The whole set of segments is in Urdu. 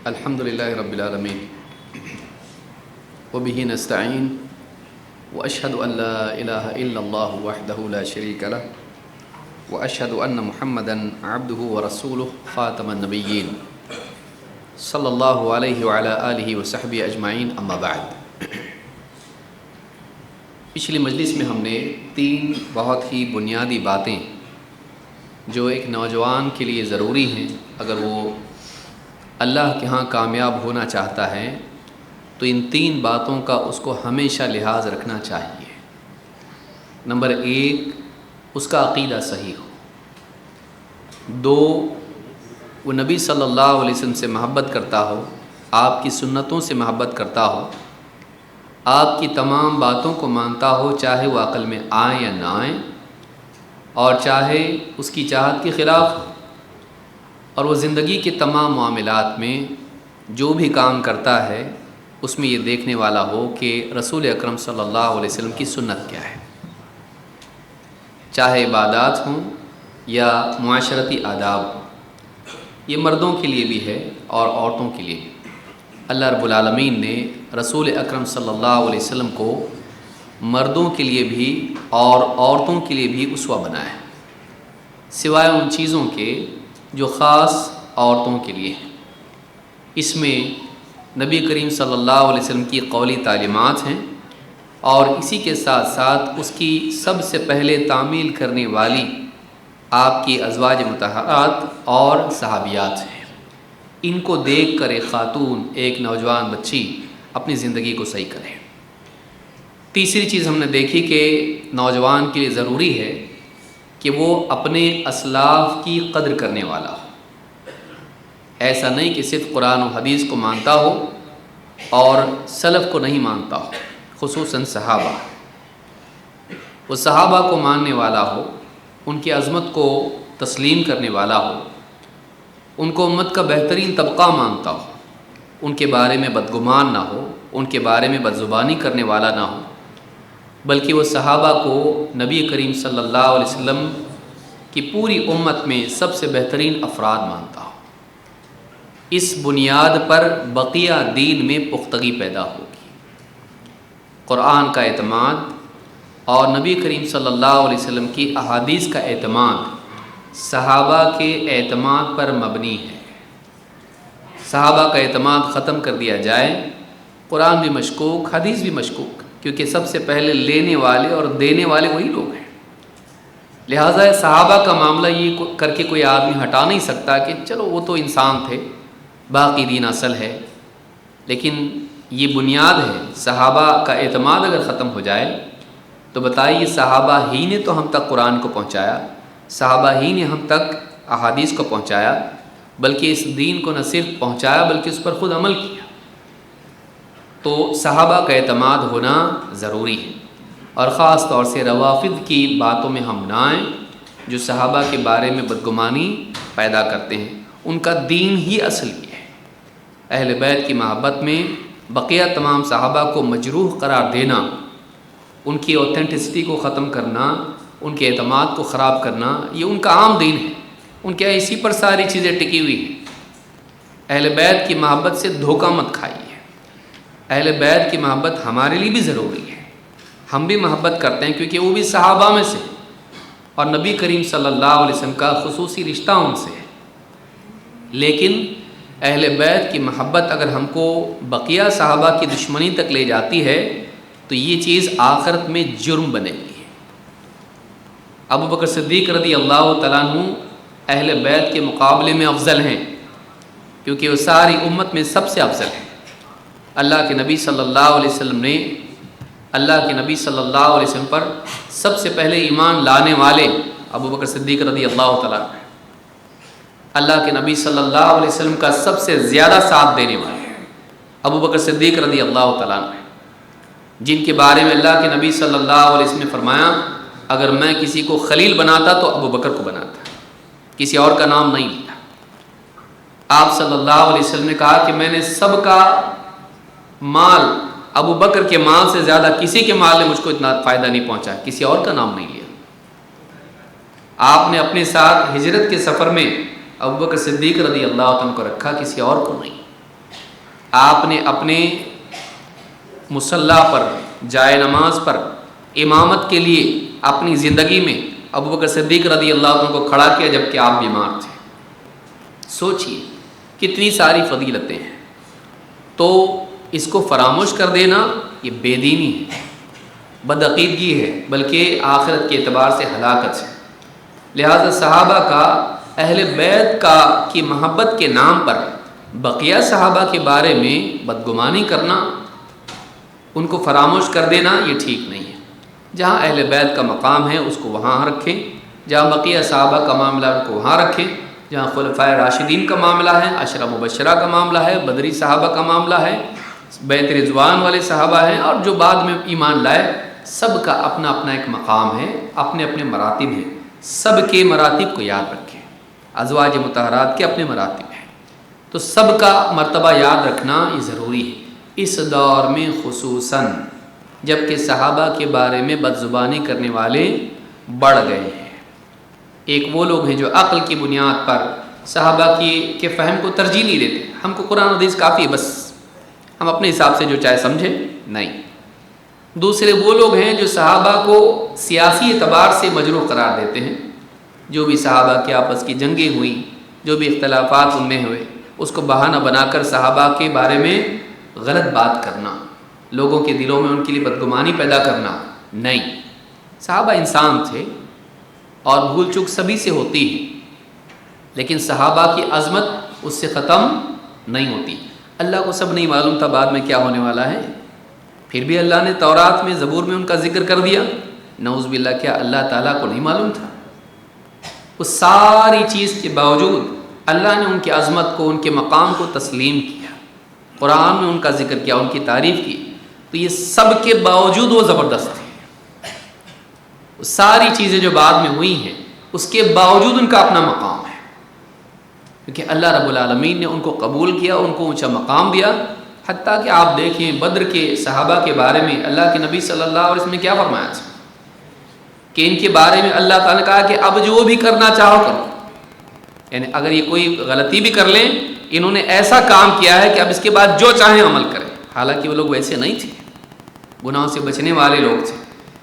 الحمد للہ رب العالمین وبہ نستعین واشہد ان لا الہ الا اللہ وحدہ لا شریک لہ واشہد ان محمدا عبدہ ورسولہ خاتم النبیین صلی اللہ علیہ وعلی آلہ وصحبہ اجمعین، اما بعد۔ پچھلی مجلس میں ہم نے 3 بہت ہی بنیادی باتیں جو ایک نوجوان کے لیے ضروری ہیں اگر وہ اللہ کے ہاں کامیاب ہونا چاہتا ہے تو ان 3 باتوں کا اس کو ہمیشہ لحاظ رکھنا چاہیے۔ نمبر 1، اس کا عقیدہ صحیح ہو۔ 2، وہ نبی صلی اللہ علیہ وسلم سے محبت کرتا ہو، آپ کی سنتوں سے محبت کرتا ہو، آپ کی تمام باتوں کو مانتا ہو، چاہے وہ عقل میں آئیں یا نہ آئیں، اور چاہے اس کی چاہت کے خلاف ہو، اور وہ زندگی کے تمام معاملات میں جو بھی کام کرتا ہے اس میں یہ دیکھنے والا ہو کہ رسول اکرم صلی اللہ علیہ وسلم کی سنت کیا ہے، چاہے عبادات ہوں یا معاشرتی آداب ہوں۔ یہ مردوں کے لیے بھی ہے اور عورتوں کے لیے بھی۔ اللہ رب العالمین نے رسول اکرم صلی اللہ علیہ وسلم کو مردوں کے لیے بھی اور عورتوں کے لیے بھی اسوہ بنایا ہے، سوائے ان چیزوں کے جو خاص عورتوں کے لیے ہیں۔ اس میں نبی کریم صلی اللہ علیہ وسلم کی قولی تعلیمات ہیں، اور اسی کے ساتھ ساتھ اس کی سب سے پہلے تعمیل کرنے والی آپ کی ازواج مطہرات اور صحابیات ہیں۔ ان کو دیکھ کر ایک خاتون، ایک نوجوان بچی اپنی زندگی کو صحیح کرے۔ تیسری چیز ہم نے دیکھی کہ نوجوان کے لیے ضروری ہے کہ وہ اپنے اسلاف کی قدر کرنے والا ہو۔ ایسا نہیں کہ صرف قرآن و حدیث کو مانتا ہو اور سلف کو نہیں مانتا ہو، خصوصاً صحابہ۔ وہ صحابہ کو ماننے والا ہو، ان کی عظمت کو تسلیم کرنے والا ہو، ان کو امت کا بہترین طبقہ مانتا ہو، ان کے بارے میں بدگمان نہ ہو، ان کے بارے میں بدزبانی کرنے والا نہ ہو، بلکہ وہ صحابہ کو نبی کریم صلی اللہ علیہ وسلم کی پوری امت میں سب سے بہترین افراد مانتا ہو۔ اس بنیاد پر بقیہ دین میں پختگی پیدا ہوگی۔ قرآن کا اعتماد اور نبی کریم صلی اللہ علیہ وسلم کی احادیث کا اعتماد صحابہ کے اعتماد پر مبنی ہے۔ صحابہ کا اعتماد ختم کر دیا جائے، قرآن بھی مشکوک، حدیث بھی مشکوک، کیونکہ سب سے پہلے لینے والے اور دینے والے وہی لوگ ہیں۔ لہٰذا صحابہ کا معاملہ یہ کر کے کوئی آدمی ہٹا نہیں سکتا کہ چلو وہ تو انسان تھے، باقی دین اصل ہے۔ لیکن یہ بنیاد ہے، صحابہ کا اعتماد اگر ختم ہو جائے تو بتائیے صحابہ ہی نے تو ہم تک قرآن کو پہنچایا، صحابہ ہی نے ہم تک احادیث کو پہنچایا، بلکہ اس دین کو نہ صرف پہنچایا بلکہ اس پر خود عمل کیا۔ تو صحابہ کا اعتماد ہونا ضروری ہے، اور خاص طور سے روافض کی باتوں میں ہم نہ آئیں جو صحابہ کے بارے میں بدگمانی پیدا کرتے ہیں۔ ان کا دین ہی اصل یہ ہے۔ اہل بیت کی محبت میں بقیہ تمام صحابہ کو مجروح قرار دینا، ان کی اوتھینٹسٹی کو ختم کرنا، ان کے اعتماد کو خراب کرنا، یہ ان کا عام دین ہے۔ ان کے اسی پر ساری چیزیں ٹکی ہوئی ہیں۔ اہل بیت کی محبت سے دھوکہ مت کھائیے۔ اہل بیت کی محبت ہمارے لیے بھی ضروری ہے، ہم بھی محبت کرتے ہیں کیونکہ وہ بھی صحابہ میں سے، اور نبی کریم صلی اللہ علیہ وسلم کا خصوصی رشتہ ان سے ہے۔ لیکن اہل بیت کی محبت اگر ہم کو بقیہ صحابہ کی دشمنی تک لے جاتی ہے تو یہ چیز آخرت میں جرم بنے گی۔ ابو بکر صدیق رضی اللہ تعالیٰ عنہ اہل بیت کے مقابلے میں افضل ہیں، کیونکہ وہ ساری امت میں سب سے افضل ہیں۔ اللہ کے نبی صلی اللہ علیہ وسلم نے اللہ کے نبی صلی اللہ علیہ وسلم پر سب سے پہلے ایمان لانے والے ابو بکر صدیق رضی اللہ تعالیٰ عنہ، اللہ کے نبی صلی اللہ علیہ وسلم کا سب سے زیادہ ساتھ دینے والے ابو بکر صدیق رضی اللہ تعالیٰ عنہ، جن کے بارے میں اللہ کے نبی صلی اللہ علیہ وسلم نے فرمایا اگر میں کسی کو خلیل بناتا تو ابو بکر کو بناتا، کسی اور کا نام نہیں لیا۔ آپ صلی اللہ علیہ وسلم نے کہا کہ میں نے سب کا مال ابو بکر کے مال سے زیادہ کسی کے مال نے مجھ کو اتنا فائدہ نہیں پہنچا، کسی اور کا نام نہیں لیا۔ آپ نے اپنے ساتھ ہجرت کے سفر میں ابوبکر صدیق رضی اللہ عنہ کو رکھا، کسی اور کو نہیں۔ آپ نے اپنے مصلی پر، جائے نماز پر امامت کے لیے اپنی زندگی میں ابوبکر صدیق رضی اللہ عنہ کو کھڑا کیا جب کہ آپ بیمار تھے۔ سوچئے کتنی ساری فضیلتیں ہیں، تو اس کو فراموش کر دینا یہ بے دینی ہے، بدعقیدگی ہے، بلکہ آخرت کے اعتبار سے ہلاکت ہے۔ لہذا صحابہ کا، اہل بیت کا کی محبت کے نام پر بقیہ صحابہ کے بارے میں بدگمانی کرنا، ان کو فراموش کر دینا یہ ٹھیک نہیں ہے۔ جہاں اہل بیت کا مقام ہے اس کو وہاں رکھیں، جہاں بقیہ صحابہ کا معاملہ ان کو وہاں رکھیں، جہاں خلفائے راشدین کا معاملہ ہے، عشرہ مبشرہ کا معاملہ ہے، بدری صحابہ کا معاملہ ہے، بیت رضوان والے صحابہ ہیں، اور جو بعد میں ایمان لائے، سب کا اپنا اپنا ایک مقام ہے، اپنے اپنے مراتب ہیں۔ سب کے مراتب کو یاد رکھیں، ازواج مطہرات کے اپنے مراتب ہیں، تو سب کا مرتبہ یاد رکھنا یہ ضروری ہے، اس دور میں خصوصاً جب کہ صحابہ کے بارے میں بدزبانی کرنے والے بڑھ گئے ہیں۔ ایک وہ لوگ ہیں جو عقل کی بنیاد پر صحابہ کے فہم کو ترجیح نہیں دیتے، ہم کو قرآن حدیث کافی ہے، بس ہم اپنے حساب سے جو چاہے سمجھیں، نہیں۔ دوسرے وہ لوگ ہیں جو صحابہ کو سیاسی اعتبار سے مجروح قرار دیتے ہیں، جو بھی صحابہ کے آپس کی جنگیں ہوئیں، جو بھی اختلافات ان میں ہوئے، اس کو بہانہ بنا کر صحابہ کے بارے میں غلط بات کرنا، لوگوں کے دلوں میں ان کے لیے بدگمانی پیدا کرنا، نہیں۔ صحابہ انسان تھے اور بھول چوک سبھی سے ہوتی ہے، لیکن صحابہ کی عظمت اس سے ختم نہیں ہوتی۔ اللہ کو سب نہیں معلوم تھا بعد میں کیا ہونے والا ہے، پھر بھی اللہ نے تورات میں، زبور میں ان کا ذکر کر دیا۔ نعوذ باللہ، کیا اللہ تعالیٰ کو نہیں معلوم تھا؟ اس ساری چیز کے باوجود اللہ نے ان کی عظمت کو، ان کے مقام کو تسلیم کیا، قرآن میں ان کا ذکر کیا، ان کی تعریف کی، تو یہ سب کے باوجود وہ زبردست تھے۔ ساری چیزیں جو بعد میں ہوئی ہیں اس کے باوجود ان کا اپنا مقام ہے، کیونکہ اللہ رب العالمین نے ان کو قبول کیا، ان کو اونچا مقام دیا۔ حتیٰ کہ آپ دیکھیں بدر کے صحابہ کے بارے میں اللہ کے نبی صلی اللہ علیہ وسلم نے کیا فرمایا تھا کہ ان کے بارے میں اللہ تعالیٰ نے کہا کہ اب جو بھی کرنا چاہو کرو، یعنی اگر یہ کوئی غلطی بھی کر لیں، انہوں نے ایسا کام کیا ہے کہ اب اس کے بعد جو چاہیں عمل کریں۔ حالانکہ وہ لوگ ویسے نہیں تھے، گناہوں سے بچنے والے لوگ تھے،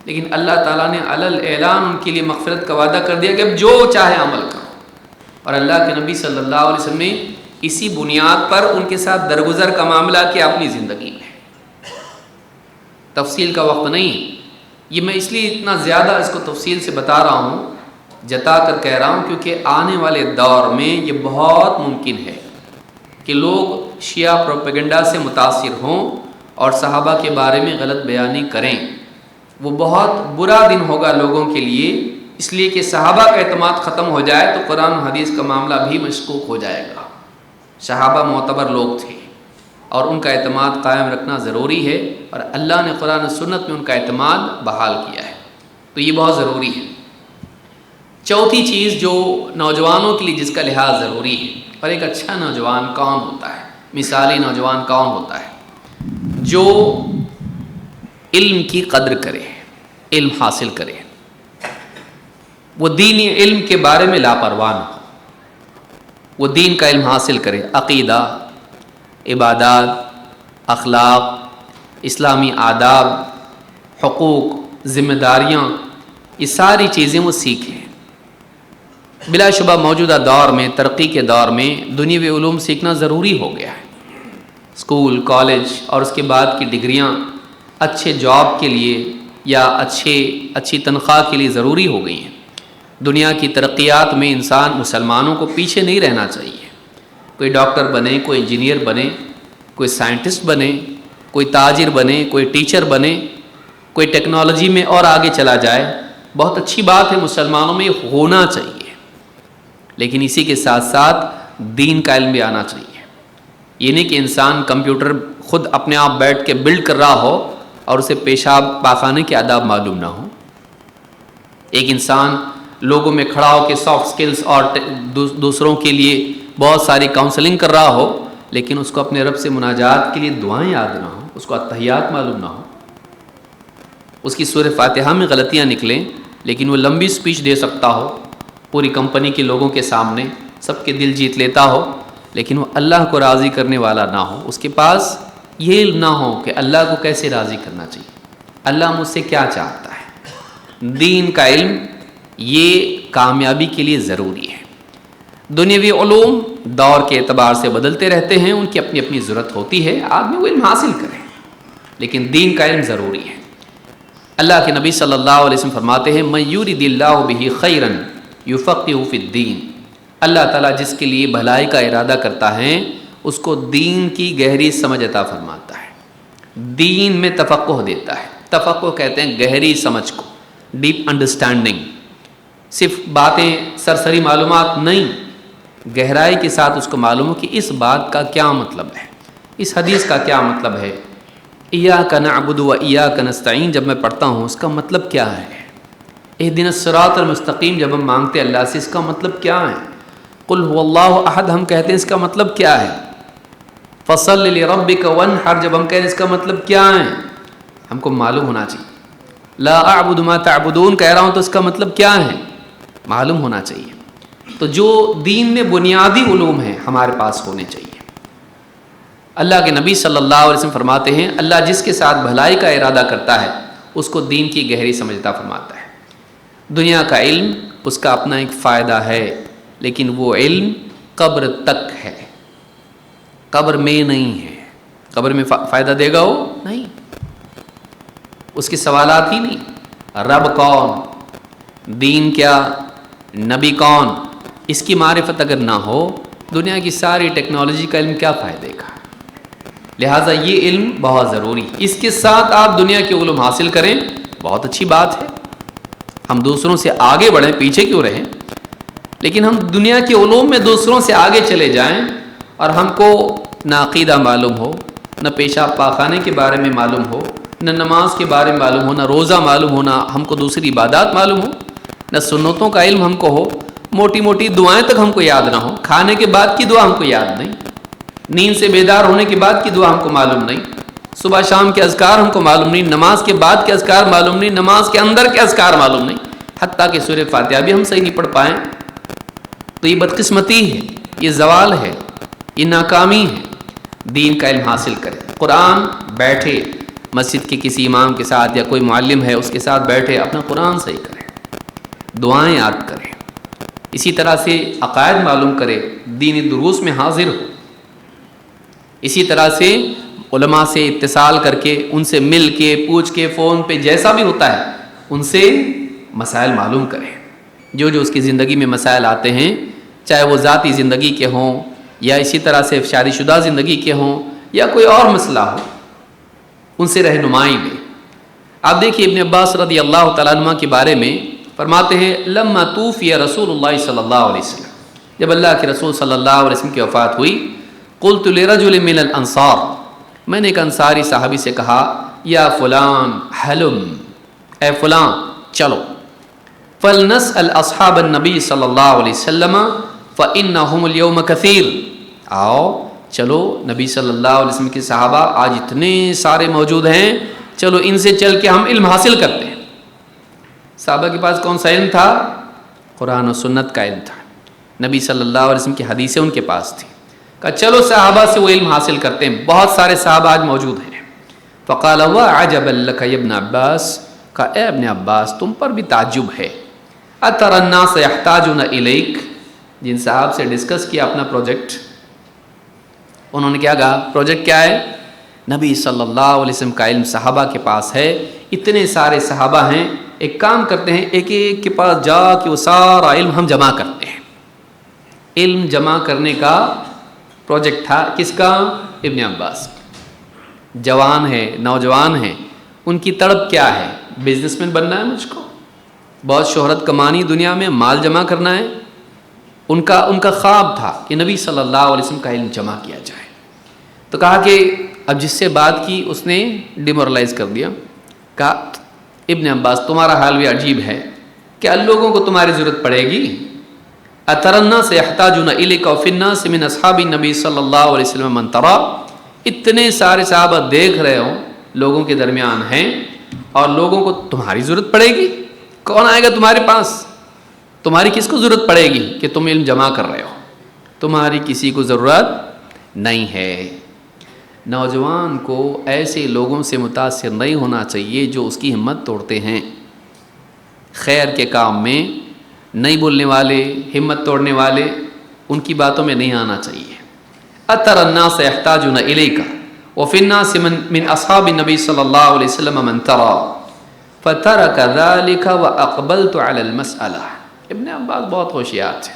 لیکن اللہ تعالیٰ نے علل اعلان ان کے لیے مغفرت کا وعدہ کر دیا کہ اب جو چاہے عمل کرو، اور اللہ کے نبی صلی اللہ علیہ وسلم نے اسی بنیاد پر ان کے ساتھ درگزر کا معاملہ کیا اپنی زندگی میں۔ تفصیل کا وقت نہیں، یہ میں اس لیے اتنا زیادہ اس کو تفصیل سے بتا رہا ہوں، جتا کر کہہ رہا ہوں، کیونکہ آنے والے دور میں یہ بہت ممکن ہے کہ لوگ شیعہ پروپیگنڈا سے متاثر ہوں اور صحابہ کے بارے میں غلط بیانی کریں۔ وہ بہت برا دن ہوگا لوگوں کے لیے، اس لیے کہ صحابہ کا اعتماد ختم ہو جائے تو قرآن و حدیث کا معاملہ بھی مشکوک ہو جائے گا۔ صحابہ معتبر لوگ تھے اور ان کا اعتماد قائم رکھنا ضروری ہے، اور اللہ نے قرآن و سنت میں ان کا اعتماد بحال کیا ہے، تو یہ بہت ضروری ہے۔ چوتھی چیز جو نوجوانوں کے لیے جس کا لحاظ ضروری ہے، اور ایک اچھا نوجوان کون ہوتا ہے، مثالی نوجوان کون ہوتا ہے؟ جو علم کی قدر کرے، علم حاصل کرے، وہ دینی علم کے بارے میں لاپرواہ نہ ہو، وہ دین کا علم حاصل کرے، عقیدہ، عبادات، اخلاق، اسلامی آداب، حقوق، ذمہ داریاں، یہ ساری چیزیں وہ سیکھیں۔ بلا شبہ موجودہ دور میں، ترقی کے دور میں، دنیاوی علوم سیکھنا ضروری ہو گیا ہے۔ اسکول، کالج اور اس کے بعد کی ڈگریاں اچھے جاب کے لیے یا اچھی تنخواہ کے لیے ضروری ہو گئی ہیں۔ دنیا کی ترقیات میں انسان، مسلمانوں کو پیچھے نہیں رہنا چاہیے۔ کوئی ڈاکٹر بنے، کوئی انجینئر بنے، کوئی سائنٹسٹ بنے، کوئی تاجر بنے، کوئی ٹیچر بنے، کوئی ٹیکنالوجی میں اور آگے چلا جائے، بہت اچھی بات ہے، مسلمانوں میں ہونا چاہیے، لیکن اسی کے ساتھ ساتھ دین کا علم بھی آنا چاہیے۔ یہ نہیں کہ انسان کمپیوٹر خود اپنے آپ بیٹھ کے بلڈ کر رہا ہو اور اسے پیشاب پاخانے کے آداب معلوم نہ ہو۔ ایک انسان لوگوں میں کھڑا ہو کے سافٹ سکلز اور دوسروں کے لیے بہت ساری کاؤنسلنگ کر رہا ہو، لیکن اس کو اپنے رب سے مناجات کے لیے دعائیں یاد نہ ہو، اس کو اتحیات معلوم نہ ہو، اس کی سورہ فاتحہ میں غلطیاں نکلیں، لیکن وہ لمبی سپیچ دے سکتا ہو پوری کمپنی کے لوگوں کے سامنے، سب کے دل جیت لیتا ہو، لیکن وہ اللہ کو راضی کرنے والا نہ ہو، اس کے پاس یہ علم نہ ہو کہ اللہ کو کیسے راضی کرنا چاہیے، اللہ مجھ سے کیا چاہتا ہے۔ دین کا علم یہ کامیابی کے لیے ضروری ہے۔ دنیاوی علوم دور کے اعتبار سے بدلتے رہتے ہیں، ان کی اپنی اپنی ضرورت ہوتی ہے، آدمی وہ علم حاصل کرے، لیکن دین کا علم ضروری ہے۔ اللہ کے نبی صلی اللہ علیہ وسلم فرماتے ہیں من یرید اللہ بہ خیرا یفقہہ فی الدین، اللہ تعالیٰ جس کے لیے بھلائی کا ارادہ کرتا ہے اس کو دین کی گہری سمجھ عطا فرماتا ہے، دین میں تفقہ دیتا ہے۔ تفقہ کہتے ہیں گہری سمجھ کو، ڈیپ انڈرسٹینڈنگ، صرف باتیں سرسری معلومات نہیں، گہرائی کے ساتھ اس کو معلوم ہو کہ اس بات کا کیا مطلب ہے، اس حدیث کا کیا مطلب ہے۔ ایاک نعبد و ایاک نستعین جب میں پڑھتا ہوں اس کا مطلب کیا ہے، اہدنا الصراط المستقیم جب ہم مانگتے اللہ سے اس کا مطلب کیا ہے، قل هو اللہ احد ہم کہتے ہیں اس کا مطلب کیا ہے، فصل لربک وانحر جب ہم کہتے ہیں اس کا مطلب کیا ہے، ہم کو معلوم ہونا چاہیے۔ لا اعبد ما تعبدون کہہ رہا ہوں تو اس کا مطلب کیا ہے، معلوم ہونا چاہیے۔ تو جو دین میں بنیادی علوم ہیں ہمارے پاس ہونے چاہیے۔ اللہ کے نبی صلی اللہ علیہ وسلم فرماتے ہیں اللہ جس کے ساتھ بھلائی کا ارادہ کرتا ہے اس کو دین کی گہری سمجھ عطا فرماتا ہے۔ دنیا کا علم اس کا اپنا ایک فائدہ ہے، لیکن وہ علم قبر تک ہے، قبر میں نہیں ہے۔ قبر میں فائدہ دے گا وہ نہیں، اس کے سوالات ہی نہیں، رب کون، دین کیا، نبی کون، اس کی معرفت اگر نہ ہو دنیا کی ساری ٹیکنالوجی کا علم کیا فائدے کا۔ لہٰذا یہ علم بہت ضروری، اس کے ساتھ آپ دنیا کے علوم حاصل کریں بہت اچھی بات ہے، ہم دوسروں سے آگے بڑھیں، پیچھے کیوں رہیں، لیکن ہم دنیا کے علوم میں دوسروں سے آگے چلے جائیں اور ہم کو نہ عقیدہ معلوم ہو، نہ پیشاب پاخانے کے بارے میں معلوم ہو، نہ نماز کے بارے میں معلوم ہو، نہ روزہ معلوم ہو، نہ ہم کو دوسری عبادات معلوم ہو، نہ سنتوں کا علم ہم کو ہو، موٹی موٹی دعائیں تک ہم کو یاد نہ ہو، کھانے کے بعد کی دعا ہم کو یاد نہیں، نیند سے بیدار ہونے کے بعد کی دعا ہم کو معلوم نہیں، صبح شام کے اذکار ہم کو معلوم نہیں، نماز کے بعد کے اذکار معلوم نہیں، نماز کے اندر کے اذکار معلوم نہیں، حتیٰ کہ سورہ فاتحہ بھی ہم صحیح نہیں پڑھ پائیں، تو یہ بدقسمتی ہے، یہ زوال ہے، یہ ناکامی ہے۔ دین کا علم حاصل کریں، قرآن بیٹھے مسجد کے کسی امام کے ساتھ یا کوئی معلم ہے اس کے ساتھ بیٹھے اپنا قرآن صحیح کریں، دعائیں یاد کریں، اسی طرح سے عقائد معلوم کرے، دینی دروس میں حاضر ہو، اسی طرح سے علماء سے اتصال کر کے ان سے مل کے پوچھ کے فون پہ جیسا بھی ہوتا ہے ان سے مسائل معلوم کریں، جو جو اس کی زندگی میں مسائل آتے ہیں، چاہے وہ ذاتی زندگی کے ہوں یا اسی طرح سے شادی شدہ زندگی کے ہوں یا کوئی اور مسئلہ ہو، ان سے رہنمائی لیں۔ آپ دیکھیے ابن عباس رضی اللہ تعالیٰ عنہ کے بارے میں فرماتے ہیں لما توفی رسول اللہ صلی اللہ علیہ وسلم، جب اللہ کے رسول صلی اللہ علیہ وسلم کی وفات ہوئی، قلت لرجل من الانصار، میں نے ایک انصاری صحابی سے کہا یا فلان حلم، اے فلان چلو، فلنسأل اصحاب النبی صلی اللہ علیہ وسلم فإنہم اليوم کثیر، آؤ چلو نبی صلی اللہ علیہ وسلم کے صحابہ آج اتنے سارے موجود ہیں، چلو ان سے چل کے ہم علم حاصل کرتے ہیں۔ صحابہ کے پاس کون سا علم تھا؟ قرآن و سنت کا علم تھا، نبی صلی اللہ علیہ وسلم کی حدیثیں ان کے پاس تھی، کہا چلو صحابہ سے وہ علم حاصل کرتے ہیں، بہت سارے صحابہ آج موجود ہیں۔ فقال وعجبا لک یا ابن عباس، کہا اے ابن عباس تم پر بھی تعجب ہے، اتر الناس یحتاجون الیک، جن صاحب سے ڈسکس کیا اپنا پروجیکٹ، انہوں نے کیا کہا پروجیکٹ کیا ہے؟ نبی صلی اللہ علیہ وسلم کا علم صحابہ کے پاس ہے، اتنے سارے صحابہ ہیں، ایک کام کرتے ہیں ایک ایک کے پاس جا کے وہ سارا علم ہم جمع کرتے ہیں۔ علم جمع کرنے کا پروجیکٹ تھا کس کا؟ ابن عباس۔ جوان ہے، نوجوان ہیں، ان کی تڑپ کیا ہے؟ بزنس مین بننا ہے مجھ کو، بہت شہرت کمانی دنیا میں، مال جمع کرنا ہے۔ ان کا خواب تھا کہ نبی صلی اللہ علیہ وسلم کا علم جمع کیا جائے۔ تو کہا کہ اب جس سے بات کی اس نے ڈیمورلائز کر دیا، کہا ابن عباس تمہارا حال بھی عجیب ہے، کیا لوگوں کو تمہاری ضرورت پڑے گی؟ اترنا سے یحتاجون الیک وفی الناس من اصحاب النبی صلی اللہ علیہ وسلم من ترا، اتنے سارے صحابہ دیکھ رہے ہو لوگوں کے درمیان ہیں اور لوگوں کو تمہاری ضرورت پڑے گی؟ کون آئے گا تمہارے پاس؟ تمہاری کس کو ضرورت پڑے گی کہ تم علم جمع کر رہے ہو؟ تمہاری کسی کو ضرورت نہیں ہے۔ نوجوان کو ایسے لوگوں سے متاثر نہیں ہونا چاہیے جو اس کی ہمت توڑتے ہیں۔ خیر کے کام میں نہیں بولنے والے، ہمت توڑنے والے، ان کی باتوں میں نہیں آنا چاہیے۔ اتر الناس يحتاجون الیک وفی الناس من اصحاب النبی صلی اللہ علیہ وسلم من ترى فترک ذلك واقبلت علی المسألہ۔ ابن عباس بہت ہوشیار تھے،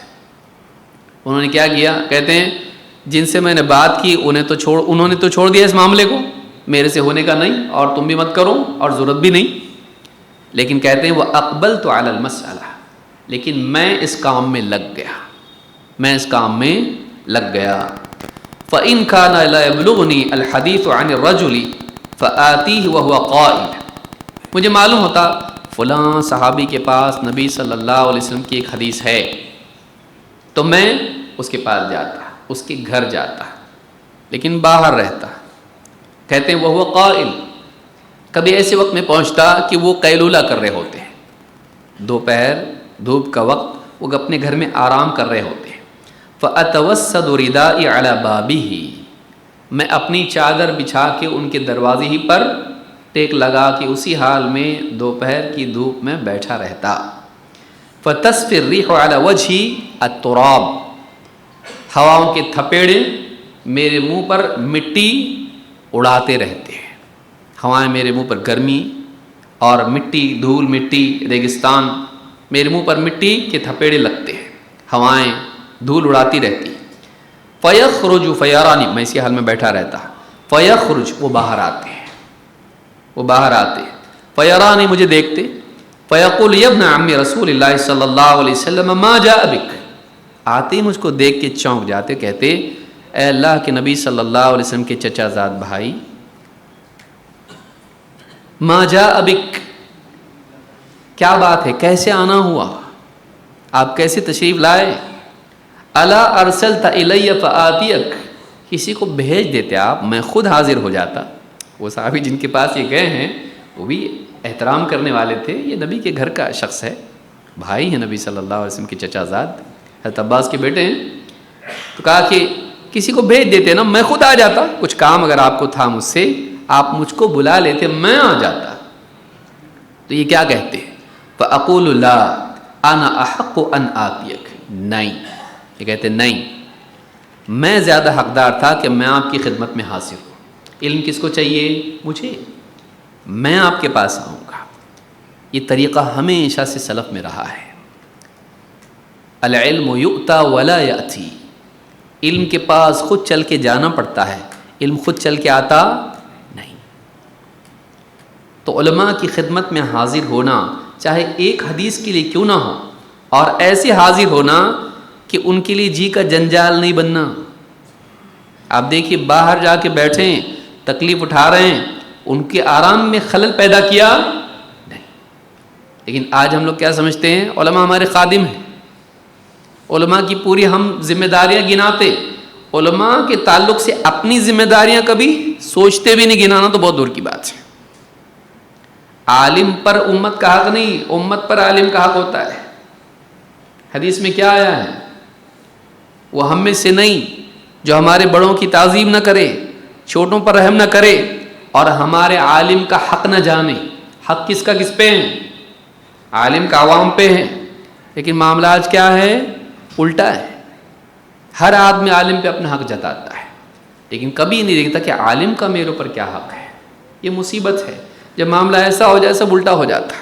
انہوں نے کیا کیا؟ کہتے ہیں جن سے میں نے بات کی انہوں نے تو چھوڑ دیا اس معاملے کو، میرے سے ہونے کا نہیں اور تم بھی مت کرو اور ضرورت بھی نہیں، لیکن کہتے ہیں وہ اقبلت علی المسألہ، لیکن میں اس کام میں لگ گیا، میں اس کام میں لگ گیا۔ فَإِنْ كَانَ لَا يَبْلُغُنِي الْحَدِيثُ عَنِ الرَّجُلِ فَآتِيهِ وَهُوَ قَائِمٌ، مجھے معلوم ہوتا فلاں صحابی کے پاس نبی صلی اللہ علیہ وسلم کی ایک حدیث ہے، تو میں اس کے پاس جاتا، اس کے گھر جاتا، لیکن باہر رہتا۔ کہتے ہیں وہ قائل، کبھی ایسے وقت میں پہنچتا کہ وہ قیلولہ کر رہے ہوتے ہیں، دوپہر دھوپ کا وقت، وہ اپنے گھر میں آرام کر رہے ہوتے ہیں۔ فَأَتَوَسَّدُ رِدَائِي عَلَى بَابِهِ، میں اپنی چادر بچھا کے ان کے دروازے ہی پر ٹیک لگا کے اسی حال میں دوپہر کی دھوپ میں بیٹھا رہتا۔ فَتَسْفِ الرِّيحُ عَلَى وَجْهِي التُّرَابَ، ہواؤں کے تھپیڑے میرے منہ پر مٹی اڑاتے رہتے ہیں، ہوائیں میرے منہ پر گرمی اور مٹی، دھول مٹی، ریگستان، میرے منہ پر مٹی کے تھپیڑے لگتے ہیں، ہوائیں دھول اڑاتی رہتی۔ فَيَخْرُجُ فَيَرَانِي، میں اسی حال میں بیٹھا رہتا، فَيَخْرُجُ، وہ باہر آتے ہیں، وہ باہر آتے، فَيَرَانِي، مجھے دیکھتے، فَيَقُولُ يَا ابْنَ عَمِّ رسول اللہ صلی اللہ علیہ وسلم مَا جَاءَ بِكَ، آتے ہی مجھ کو دیکھ کے چونک جاتے، کہتے اے اللہ کے نبی صلی اللہ علیہ وسلم کے چچا زاد بھائی، ما جاء بک، کیا بات ہے، کیسے آنا ہوا، آپ کیسے تشریف لائے؟ الا ارسلت الی فآتیک، کسی کو بھیج دیتے آپ، میں خود حاضر ہو جاتا۔ وہ صحابی جن کے پاس یہ گئے ہیں وہ بھی احترام کرنے والے تھے، یہ نبی کے گھر کا شخص ہے، بھائی ہیں نبی صلی اللہ علیہ وسلم کے چچا زاد، حضرت عباس کے بیٹے ہیں، تو کہا کہ کسی کو بھیج دیتے نا، میں خود آ جاتا، کچھ کام اگر آپ کو تھا مجھ سے، آپ مجھ کو بلا لیتے، میں آ جاتا۔ تو یہ کیا کہتے ہیں؟ فَأَقُولُ لَا أَنَا أَحَقُّ أَنْ آتِيَكَ، نہیں، یہ کہتے ہیں نہیں، میں زیادہ حقدار تھا کہ میں آپ کی خدمت میں حاضر ہوں۔ علم کس کو چاہیے؟ مجھے، میں آپ کے پاس آؤں گا۔ یہ طریقہ ہمیشہ سے سلف میں رہا ہے۔ العلم یؤتی ولا یأتی، علم کے پاس خود چل کے جانا پڑتا ہے، علم خود چل کے آتا نہیں۔ تو علماء کی خدمت میں حاضر ہونا، چاہے ایک حدیث کے لیے کیوں نہ ہو، اور ایسے حاضر ہونا کہ ان کے لیے جی کا جنجال نہیں بننا۔ آپ دیکھیے باہر جا کے بیٹھے ہیں، تکلیف اٹھا رہے ہیں، ان کے آرام میں خلل پیدا کیا نہیں۔ لیکن آج ہم لوگ کیا سمجھتے ہیں؟ علماء ہمارے خادم ہیں، علماء کی پوری ہم ذمہ داریاں گناتے، علماء کے تعلق سے اپنی ذمہ داریاں کبھی سوچتے بھی نہیں، گنانا تو بہت دور کی بات ہے۔ عالم پر امت کا حق نہیں، امت پر عالم کا حق ہوتا ہے۔ حدیث میں کیا آیا ہے؟ وہ ہم میں سے نہیں جو ہمارے بڑوں کی تعظیم نہ کرے، چھوٹوں پر رحم نہ کرے، اور ہمارے عالم کا حق نہ جانے۔ حق کس کا کس پہ ہے؟ عالم کا عوام پہ ہے۔ لیکن معاملہ آج کیا ہے؟ الٹا ہے، ہر آدمی عالم پہ اپنا حق جتاتا ہے، لیکن کبھی نہیں دیکھتا کہ عالم کا میرے اوپر کیا حق ہے۔ یہ مصیبت ہے، جب معاملہ ایسا ہو جائے سب الٹا ہو جاتا۔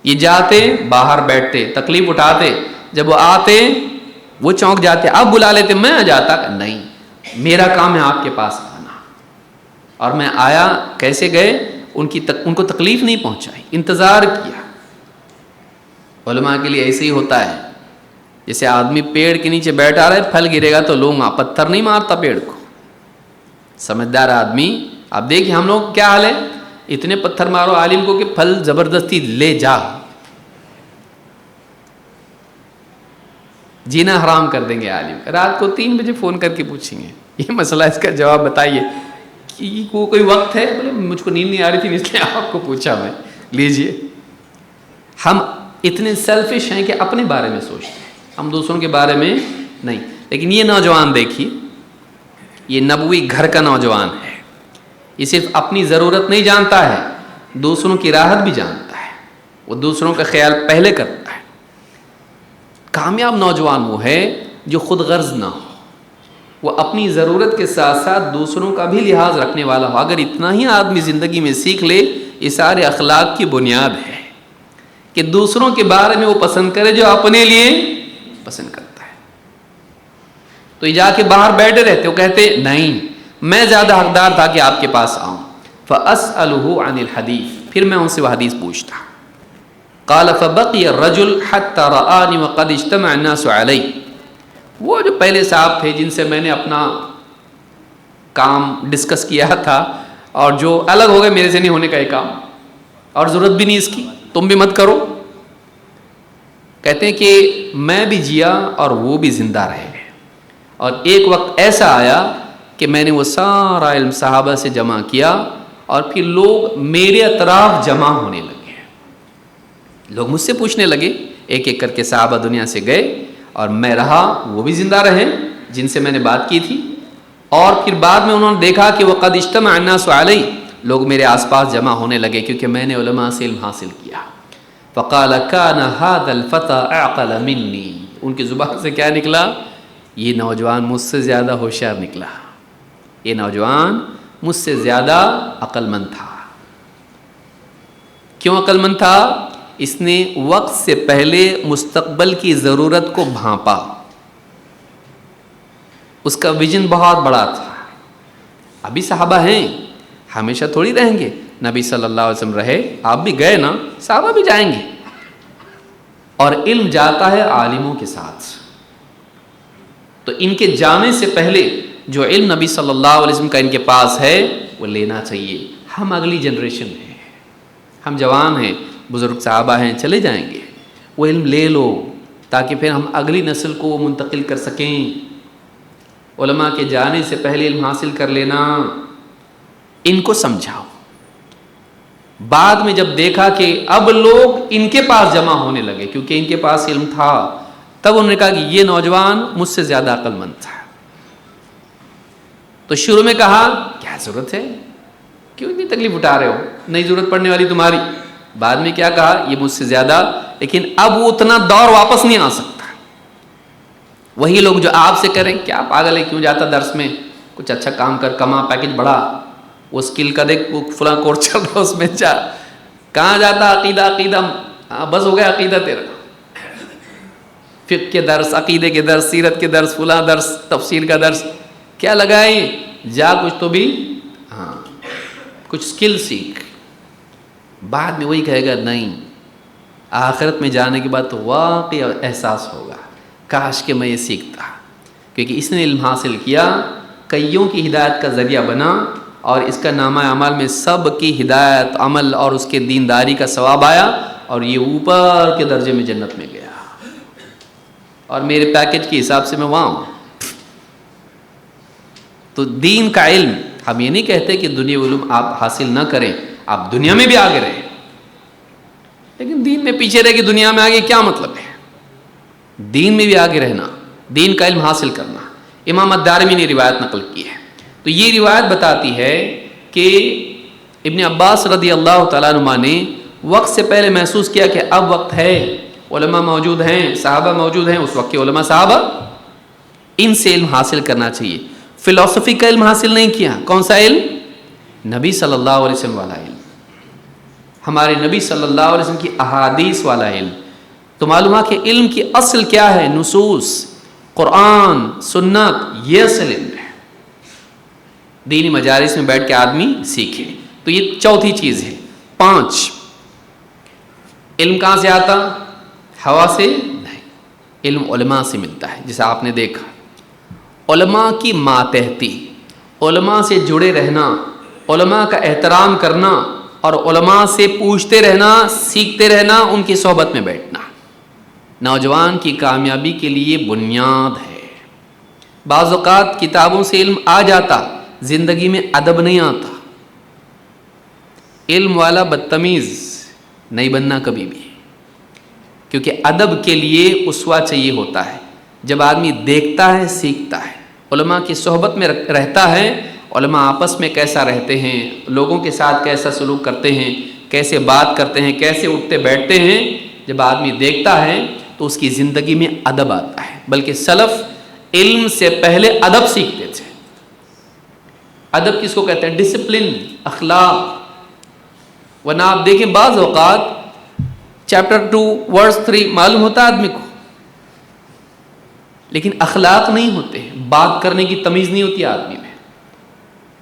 یہ جاتے باہر بیٹھتے، تکلیف اٹھاتے، جب وہ آتے وہ چونک جاتے، اب بلا لیتے، میں آ جاتا، نہیں، میرا کام ہے آپ کے پاس آنا، اور میں آیا، کیسے گئے؟ ان کو تکلیف نہیں پہنچائی، انتظار کیا۔ علماء کے لیے ایسے ہی ہوتا ہے، جیسے آدمی پیڑ کے نیچے بیٹھا رہے، پھل گرے گا تو لوں گا، پتھر نہیں مارتا پیڑ کو۔ سمجھدار آدمی، آپ دیکھیں ہم لوگ کیا حال ہے، اتنے پتھر مارو عالم کو کہ پھل زبردستی لے جا، جینا حرام کر دیں گے عالم۔ رات کو 3 بجے فون کر کے پوچھیں گے یہ مسئلہ، اس کا جواب بتائیے، کہ کوئی وقت ہے؟ بولے مجھ کو نیند نہیں آ رہی تھی اس لیے آپ کو پوچھا میں، لیجئے۔ ہم اتنے سیلفش ہیں کہ اپنے بارے میں سوچتے ہیں، ہم دوسروں کے بارے میں نہیں۔ لیکن یہ نوجوان دیکھیے، یہ نبوی گھر کا نوجوان ہے، یہ صرف اپنی ضرورت نہیں جانتا ہے، دوسروں کی راحت بھی جانتا ہے، وہ دوسروں کا خیال پہلے کرتا ہے۔ کامیاب نوجوان وہ ہے جو خود غرض نہ ہو، وہ اپنی ضرورت کے ساتھ ساتھ دوسروں کا بھی لحاظ رکھنے والا ہو۔ اگر اتنا ہی آدمی زندگی میں سیکھ لے، یہ سارے اخلاق کی بنیاد ہے کہ دوسروں کے بارے میں وہ پسند کرے جو اپنے لیے پسند کرتا ہے۔ تو یہ جا کے باہر بیٹھے رہتے، وہ کہتے نہیں میں زیادہ حقدار تھا کہ آپ کے پاس آؤں، فَأَسْأَلُهُ عَنِ الْحَدِيثِ، پھر میں ان سے وہ حدیث پوچھتا۔ قال فبقي الرجل حتى رآني وقد اجتمع الناس علي، وہ جو پہلے صاحب تھے جن سے میں نے اپنا کام ڈسکس کیا تھا اور جو الگ ہو گئے، میرے سے نہیں ہونے کا یہ کام اور ضرورت بھی نہیں اس کی، تم بھی مت کرو۔ کہتے ہیں کہ میں بھی جیا اور وہ بھی زندہ رہ گئے، اور ایک وقت ایسا آیا کہ میں نے وہ سارا علم صحابہ سے جمع کیا اور پھر لوگ میرے اطراف جمع ہونے لگے، لوگ مجھ سے پوچھنے لگے، ایک ایک کر کے صحابہ دنیا سے گئے اور میں رہا، وہ بھی زندہ رہے جن سے میں نے بات کی تھی، اور پھر بعد میں انہوں نے دیکھا کہ وقد اجتمع الناس علی، لوگ میرے آس پاس جمع ہونے لگے کیونکہ میں نے علماء سے علم حاصل کیا۔ فقال كان هذا الفتى اعقل مني، ان کی زبان سے کیا نکلا؟ یہ نوجوان مجھ سے زیادہ ہوشیار نکلا، یہ نوجوان مجھ سے زیادہ عقل مند تھا۔ کیوں عقل مند تھا؟ اس نے وقت سے پہلے مستقبل کی ضرورت کو بھانپا، اس کا ویژن بہت بڑا تھا۔ ابھی صحابہ ہیں، ہمیشہ تھوڑی رہیں گے، نبی صلی اللہ علیہ وسلم رہے، آپ بھی گئے نا، صحابہ بھی جائیں گے، اور علم جاتا ہے عالموں کے ساتھ، تو ان کے جانے سے پہلے جو علم نبی صلی اللہ علیہ وسلم کا ان کے پاس ہے وہ لینا چاہیے۔ ہم اگلی جنریشن ہیں، ہم جوان ہیں، بزرگ صحابہ ہیں، چلے جائیں گے، وہ علم لے لو تاکہ پھر ہم اگلی نسل کو وہ منتقل کر سکیں۔ علماء کے جانے سے پہلے علم حاصل کر لینا، ان کو سمجھاؤ۔ بعد میں جب دیکھا کہ اب لوگ ان کے پاس جمع ہونے لگے کیونکہ ان کے پاس علم تھا، تب انہوں نے کہا کہ یہ نوجوان مجھ سے زیادہ عقل مند تھا۔ تو شروع میں کہا کیا ضرورت ہے، کیوں اتنی تکلیف اٹھا رہے ہو، نہیں ضرورت پڑنے والی تمہاری۔ بعد میں کیا کہا، یہ مجھ سے زیادہ، لیکن اب وہ اتنا دور واپس نہیں آ سکتا۔ وہی لوگ جو آپ سے کریں کیا پاگل ہے، کیوں جاتا درس میں، کچھ اچھا کام کر، کما، پیکج بڑھا، وہ اسکل کا دیکھ، وہ فلاں کورس چل رہا اس میں جا، کہاں جاتا عقیدہ، عقیدہ بس ہو گیا عقیدہ تیرا، فقہ کے درس، عقیدے کے درس، سیرت کے درس، فلاں درس، تفسیر کا درس، کیا لگائیں، جا کچھ تو بھی کچھ اسکل سیکھ۔ بعد میں وہی کہے گا نہیں، آخرت میں جانے کے بعد تو واقعی احساس ہوگا کاش کہ میں یہ سیکھتا، کیونکہ اس نے علم حاصل کیا، کئیوں کی ہدایت کا ذریعہ بنا، اور اس کا نامہ اعمال میں سب کی ہدایت، عمل اور اس کے دینداری کا ثواب آیا، اور یہ اوپر کے درجے میں جنت میں گیا، اور میرے پیکج کے حساب سے میں وہاں ہوں۔ تو دین کا علم، ہم یہ نہیں کہتے کہ دنیا علوم آپ حاصل نہ کریں، آپ دنیا میں بھی آگے رہیں، لیکن دین میں پیچھے رہ کے دنیا میں آگے کیا مطلب ہے؟ دین میں بھی آگے رہنا، دین کا علم حاصل کرنا۔ امام الدارمی نے روایت نقل کی ہے، تو یہ روایت بتاتی ہے کہ ابن عباس رضی اللہ تعالیٰ عنہ نے وقت سے پہلے محسوس کیا کہ اب وقت ہے، علماء موجود ہیں، صحابہ موجود ہیں، اس وقت کے علماء صحابہ، ان سے علم حاصل کرنا چاہیے۔ فلسفی کا علم حاصل نہیں کیا، کون سا علم؟ نبی صلی اللہ علیہ وسلم والا علم، ہمارے نبی صلی اللہ علیہ وسلم کی احادیث والا علم۔ تو معلوم ہے کہ علم کی اصل کیا ہے؟ نصوص، قرآن، سنت، یہ اصل علم ہے۔ دینی مجالس میں بیٹھ کے آدمی سیکھے، تو یہ چوتھی چیز ہے۔ 5، علم کہاں سے آتا؟ ہوا سے نہیں، علم علماء سے ملتا ہے، جیسا آپ نے دیکھا علماء کی ماتحتی، علماء سے جڑے رہنا، علماء کا احترام کرنا، اور علماء سے پوچھتے رہنا، سیکھتے رہنا، ان کی صحبت میں بیٹھنا نوجوان کی کامیابی کے لیے بنیاد ہے۔ بعض اوقات کتابوں سے علم آ جاتا، زندگی میں ادب نہیں آتا۔ علم والا بدتمیز نہیں بننا کبھی بھی، کیونکہ ادب کے لیے اسوہ چاہیے ہوتا ہے۔ جب آدمی دیکھتا ہے سیکھتا ہے، علماء کی صحبت میں رہتا ہے، علماء آپس میں کیسا رہتے ہیں، لوگوں کے ساتھ کیسا سلوک کرتے ہیں، کیسے بات کرتے ہیں، کیسے اٹھتے بیٹھتے ہیں، جب آدمی دیکھتا ہے تو اس کی زندگی میں ادب آتا ہے۔ بلکہ سلف علم سے پہلے ادب سیکھتے تھے۔ ادب کس کو کہتے ہیں؟ ڈسپلن، اخلاق۔ ورنہ آپ دیکھیں بعض اوقات چیپٹر 2 ورس 3 معلوم ہوتا ہے آدمی کو، لیکن اخلاق نہیں ہوتے، بات کرنے کی تمیز نہیں ہوتی آدمی میں،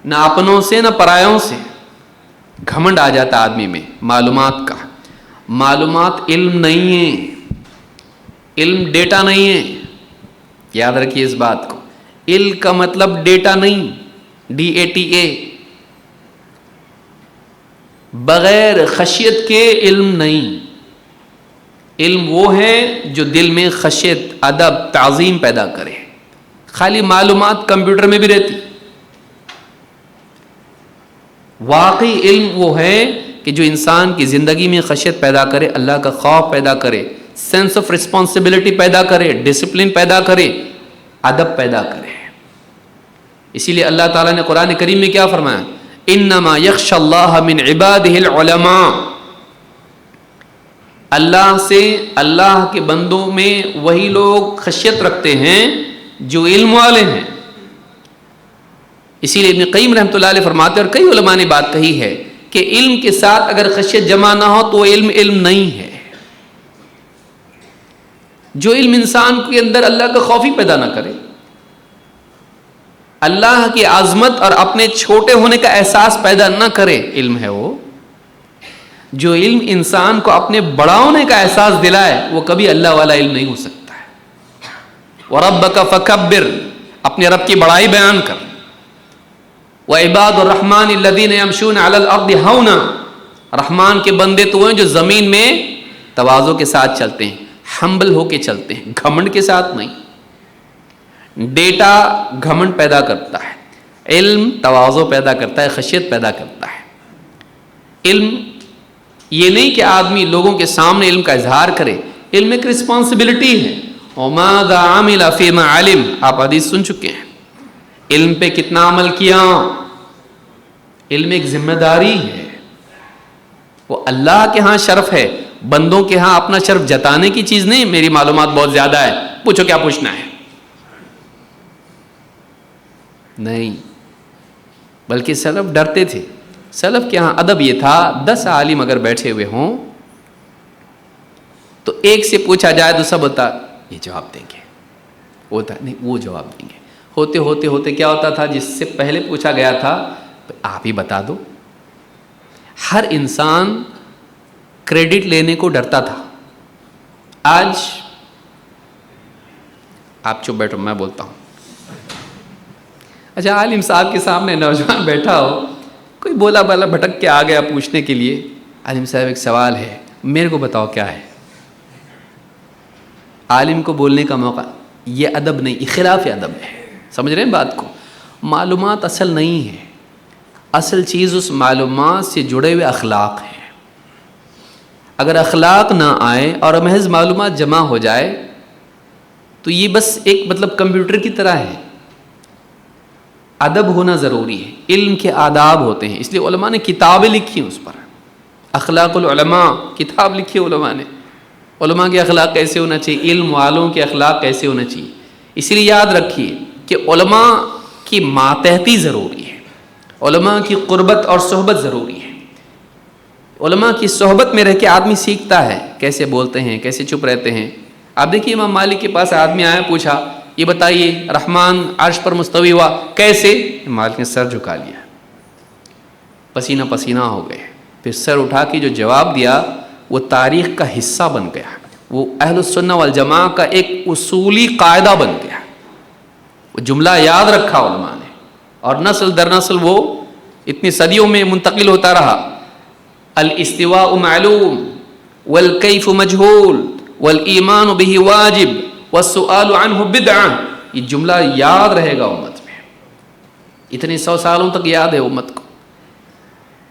نہ اپنوں سے نہ پرایوں سے، گھمنڈ آ جاتا آدمی میں معلومات کا۔ معلومات علم نہیں ہے، علم ڈیٹا نہیں ہے، یاد رکھیے اس بات کو۔ علم کا مطلب ڈیٹا نہیں، DATA۔ بغیر خشیت کے علم نہیں۔ علم وہ ہے جو دل میں خشیت، ادب، تعظیم پیدا کرے۔ خالی معلومات کمپیوٹر میں بھی رہتی۔ واقعی علم وہ ہے کہ جو انسان کی زندگی میں خشیت پیدا کرے، اللہ کا خوف پیدا کرے، سینس آف رسپانسبلٹی پیدا کرے، ڈسپلن پیدا کرے، ادب پیدا کرے۔ اسی لیے اللہ تعالیٰ نے قرآن کریم میں کیا فرمایا؟ انما یخشی اللہ من عبادہ العلماء۔ اللہ سے، اللہ کے بندوں میں وہی لوگ خشیت رکھتے ہیں جو علم والے ہیں۔ اسی لیے ابن قیم رحمۃ اللہ علیہ فرماتے ہیں، اور کئی علماء نے بات کہی ہے کہ علم کے ساتھ اگر خشیت جمع نہ ہو تو وہ علم نہیں ہے۔ جو علم انسان کے اندر اللہ کا خوف ہی پیدا نہ کرے، اللہ کی عظمت اور اپنے چھوٹے ہونے کا احساس پیدا نہ کرے، علم ہے وہ۔ جو علم انسان کو اپنے بڑا ہونے کا احساس دلائے، وہ کبھی اللہ والا علم نہیں ہو سکتا ہے۔ وَرَبَّكَ فَكَبِّرْ، اپنے رب کی بڑائی بیان کر۔ وَعِبَادُ الرَّحْمَنِ الَّذِينَ يَمْشُونَ عَلَى الْأَرْضِ هَوْنًا، رحمان کے بندے تو ہیں جو زمین میں تواضع کے ساتھ چلتے ہیں، ہمبل ہو کے چلتے ہیں، گھمنڈ کے ساتھ نہیں۔ ڈیٹا گھمنڈ پیدا کرتا ہے، علم تواضع پیدا کرتا ہے، خشیت پیدا کرتا ہے۔ علم یہ نہیں کہ آدمی لوگوں کے سامنے علم کا اظہار کرے، علم ایک رسپانسبلٹی ہے۔ وَمَاذَا عَمِلَ فِيمَا عَلِمَ، آپ حدیث سن چکے ہیں، علم پہ کتنا عمل کیا۔ علم ایک ذمہ داری ہے، وہ اللہ کے ہاں شرف ہے، بندوں کے ہاں اپنا شرف جتانے کی چیز نہیں۔ میری معلومات بہت زیادہ ہے، پوچھو کیا پوچھنا ہے، نہیں۔ بلکہ سلف ڈرتے تھے۔ سلف کے ہاں ادب یہ تھا، 10 عالم اگر بیٹھے ہوئے ہوں تو ایک سے پوچھا جائے تو سب ہوتا یہ جواب دیں گے، ہوتا نہیں وہ جواب دیں گے۔ ہوتے ہوتے ہوتے کیا ہوتا تھا، جس سے پہلے پوچھا گیا تھا آپ ہی بتا دو۔ ہر انسان کریڈٹ لینے کو ڈرتا تھا۔ آج آپ چپ بیٹھو، میں بولتا ہوں۔ اچھا، عالم صاحب کے سامنے نوجوان بیٹھا ہو، کوئی بولا بالا بھٹک کے آ گیا پوچھنے کے لیے، عالم صاحب ایک سوال ہے، میرے کو بتاؤ کیا ہے۔ عالم کو بولنے کا موقع، یہ ادب نہیں، یہ خلاف ادب ہے۔ سمجھ رہے ہیں بات کو؟ معلومات اصل نہیں ہے، اصل چیز اس معلومات سے جڑے ہوئے اخلاق ہیں۔ اگر اخلاق نہ آئے اور محض معلومات جمع ہو جائے تو یہ بس ایک مطلب کمپیوٹر کی طرح ہے۔ ادب ہونا ضروری ہے، علم کے آداب ہوتے ہیں، اس لیے علماء نے کتابیں لکھی ہیں اس پر۔ اخلاق العلماء کتاب لکھی ہے علماء نے، علماء کے اخلاق کیسے ہونا چاہیے، علم والوں کے اخلاق کیسے ہونا چاہیے۔ اسی لیے یاد رکھیے کہ علماء کی ماتحتی ضروری ہے، علماء کی قربت اور صحبت ضروری ہے۔ علماء کی صحبت میں رہ کے آدمی سیکھتا ہے کیسے بولتے ہیں، کیسے چپ رہتے ہیں۔ آپ دیکھیے امام مالک کے پاس آدمی آیا، پوچھا یہ بتائیے رحمان عرش پر مستوی ہوا کیسے؟ مالک نے سر جھکا لیا، پسینہ پسینہ ہو گئے۔ پھر سر اٹھا کے جو جواب دیا وہ تاریخ کا حصہ بن گیا، وہ اہل السنہ والجماعہ کا ایک اصولی قاعدہ بن گیا۔ وہ جملہ یاد رکھا علماء نے، اور نسل در نسل وہ اتنی صدیوں میں منتقل ہوتا رہا۔ الاستواء معلوم والکیف مجہول والایمان بہ واجب والسؤال عنہ بدعہ، یہ جملہ یاد رہے گا امت میں، اتنے 100 سالوں تک یاد ہے امت کو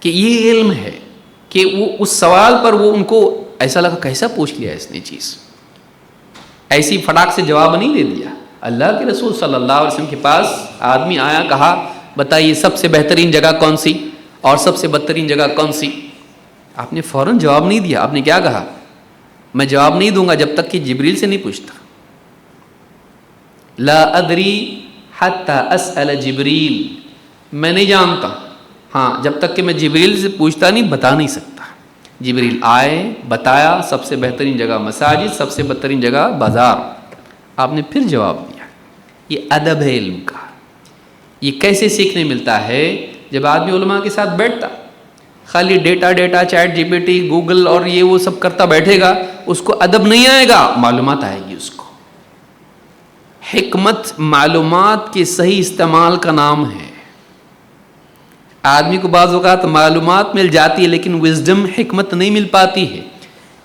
کہ یہ علم ہے، کہ وہ اس سوال پر وہ ان کو ایسا لگا کیسا پوچھ لیا اس نے چیز، ایسی فٹاک سے جواب نہیں دے دیا. اللہ کے رسول صلی اللہ علیہ وسلم کے پاس آدمی آیا, کہا بتائیے سب سے بہترین جگہ کون سی اور سب سے بدترین جگہ کون سی. آپ نے فوراً جواب نہیں دیا. آپ نے کیا کہا؟ میں جواب نہیں دوں گا جب تک کہ جبریل سے نہیں پوچھتا. لا ادری حتی اسأل جبریل, میں نہیں جانتا, ہاں جب تک کہ میں جبریل سے پوچھتا نہیں بتا نہیں سکتا. جبریل آئے, بتایا سب سے بہترین جگہ مساجد, سب سے بدترین جگہ بازار. آپ نے پھر جواب دیا. یہ ادب ہے علم کا. یہ کیسے سیکھنے ملتا ہے؟ جب آدمی علماء کے ساتھ بیٹھتا, خالی data chat G P T Google اور یہ وہ سب کرتا بیٹھے گا, اس کو ادب نہیں آئے گا, معلومات آئے گی اس کو. حکمت معلومات کے صحیح استعمال کا نام ہے. آدمی کو بعض اوقات معلومات مل جاتی ہے لیکن وزڈم حکمت نہیں مل پاتی ہے.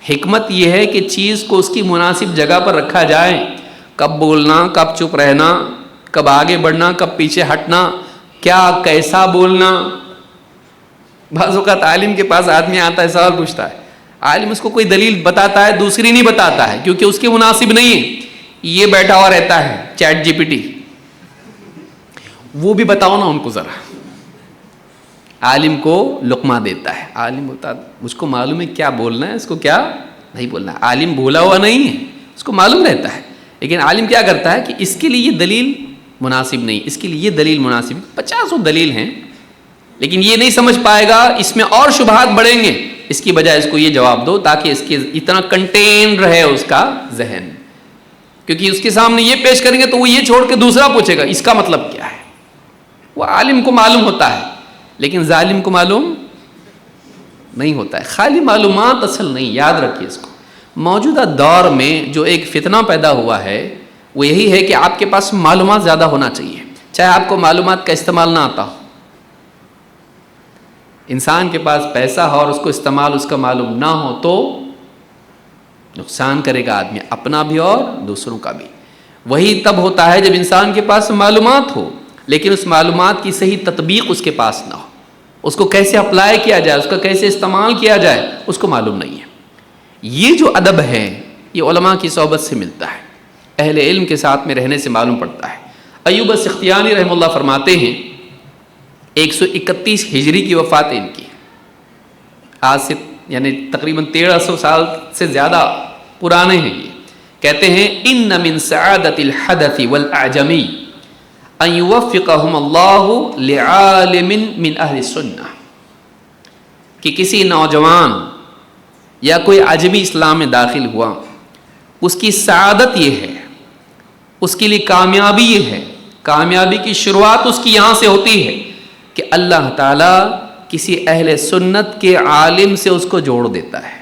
حکمت یہ ہے کہ چیز کو اس کی مناسب جگہ پر رکھا جائے. کب بولنا, کب چپ رہنا, کب آگے بڑھنا, کب پیچھے ہٹنا, کیا کیسا بولنا. بعض اوقات عالم کے پاس آدمی آتا ہے, سوال پوچھتا ہے, عالم اس کو کوئی دلیل بتاتا ہے, دوسری نہیں بتاتا ہے کیونکہ اس کے مناسب نہیں ہے. یہ بیٹھا ہوا رہتا ہے چیٹ جی پی ٹی, وہ بھی بتاؤ نا ان کو ذرا. عالم کو لقمہ دیتا ہے. عالم بولتا مجھ کو معلوم ہے کیا بولنا ہے, اس کو کیا نہیں بولنا ہے. عالم بھولا ہوا نہیں ہے, اس کو معلوم رہتا ہے. لیکن عالم کیا کرتا ہے کہ اس کے لیے یہ دلیل مناسب نہیں, اس کے لیے یہ دلیل مناسب. 50 دلیل ہیں لیکن یہ نہیں سمجھ پائے گا, اس میں اور شبہات بڑھیں گے. اس کی بجائے اس کو یہ جواب دو تاکہ اس کے اتنا کنٹین رہے اس کا ذہن, کیونکہ اس کے سامنے یہ پیش کریں گے تو وہ یہ چھوڑ کے دوسرا پوچھے گا اس کا مطلب کیا ہے. وہ عالم کو معلوم ہوتا ہے لیکن ظالم کو معلوم نہیں ہوتا ہے. خالی معلومات اصل نہیں, یاد رکھیے اس کو. موجودہ دور میں جو ایک فتنہ پیدا ہوا ہے وہ یہی ہے کہ آپ کے پاس معلومات زیادہ ہونا چاہیے, چاہے آپ کو معلومات کا استعمال نہ آتا ہو. انسان کے پاس پیسہ ہو اور اس کو استعمال اس کا معلوم نہ ہو تو نقصان کرے گا آدمی, اپنا بھی اور دوسروں کا بھی. وہی تب ہوتا ہے جب انسان کے پاس معلومات ہو لیکن اس معلومات کی صحیح تطبیق اس کے پاس نہ ہو. اس کو کیسے اپلائی کیا جائے, اس کا کیسے استعمال کیا جائے, اس کو معلوم نہیں ہے. یہ جو ادب ہے یہ علماء کی صحبت سے ملتا ہے, اہل علم کے ساتھ میں رہنے سے معلوم پڑتا ہے. ایوب سختیانی رحمہ اللہ فرماتے ہیں 131 ہجری کی وفات ان کی, آج سے یعنی تقریباً 1300 سال سے زیادہ پرانے ہیں یہ. کہتے ہیں ان من سعادت الحدث والاعجمی ان یوفقہم اللہ لعالم من اہل السنہ, کہ کسی نوجوان یا کوئی عجمی اسلام میں داخل ہوا, اس کی سعادت یہ ہے, اس کے لیے کامیابی یہ ہے, کامیابی کی شروعات اس کی یہاں سے ہوتی ہے کہ اللہ تعالیٰ کسی اہل سنت کے عالم سے اس کو جوڑ دیتا ہے.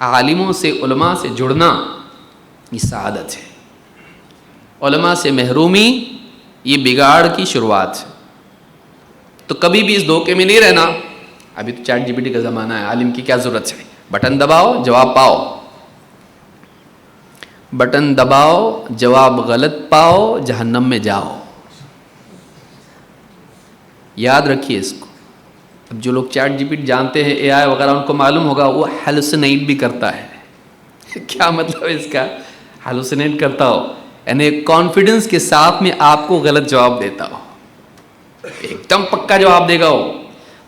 عالموں سے, علماء سے جڑنا یہ سعادت ہے. علماء سے محرومی یہ بگاڑ کی شروعات ہے. تو کبھی بھی اس دھوکے میں نہیں رہنا, ابھی تو چیٹ جی پی ٹی کا زمانہ ہے, عالم کی کیا ضرورت ہے, بٹن دباؤ جواب پاؤ, بٹن دباؤ جواب غلط پاؤ جہنم میں جاؤ. یاد رکھیے اس کو. اب جو لوگ چیٹ جی پی ٹی جانتے ہیں, اے آئی وغیرہ, ان کو معلوم ہوگا وہ ہیلوسینیٹ بھی کرتا ہے. کیا مطلب ہے اس کا؟ ہیلوسینیٹ کرتا ہو یعنی کانفیڈنس کے ساتھ میں آپ کو غلط جواب دیتا ہو, ایک دم پکا جواب دے گا وہ,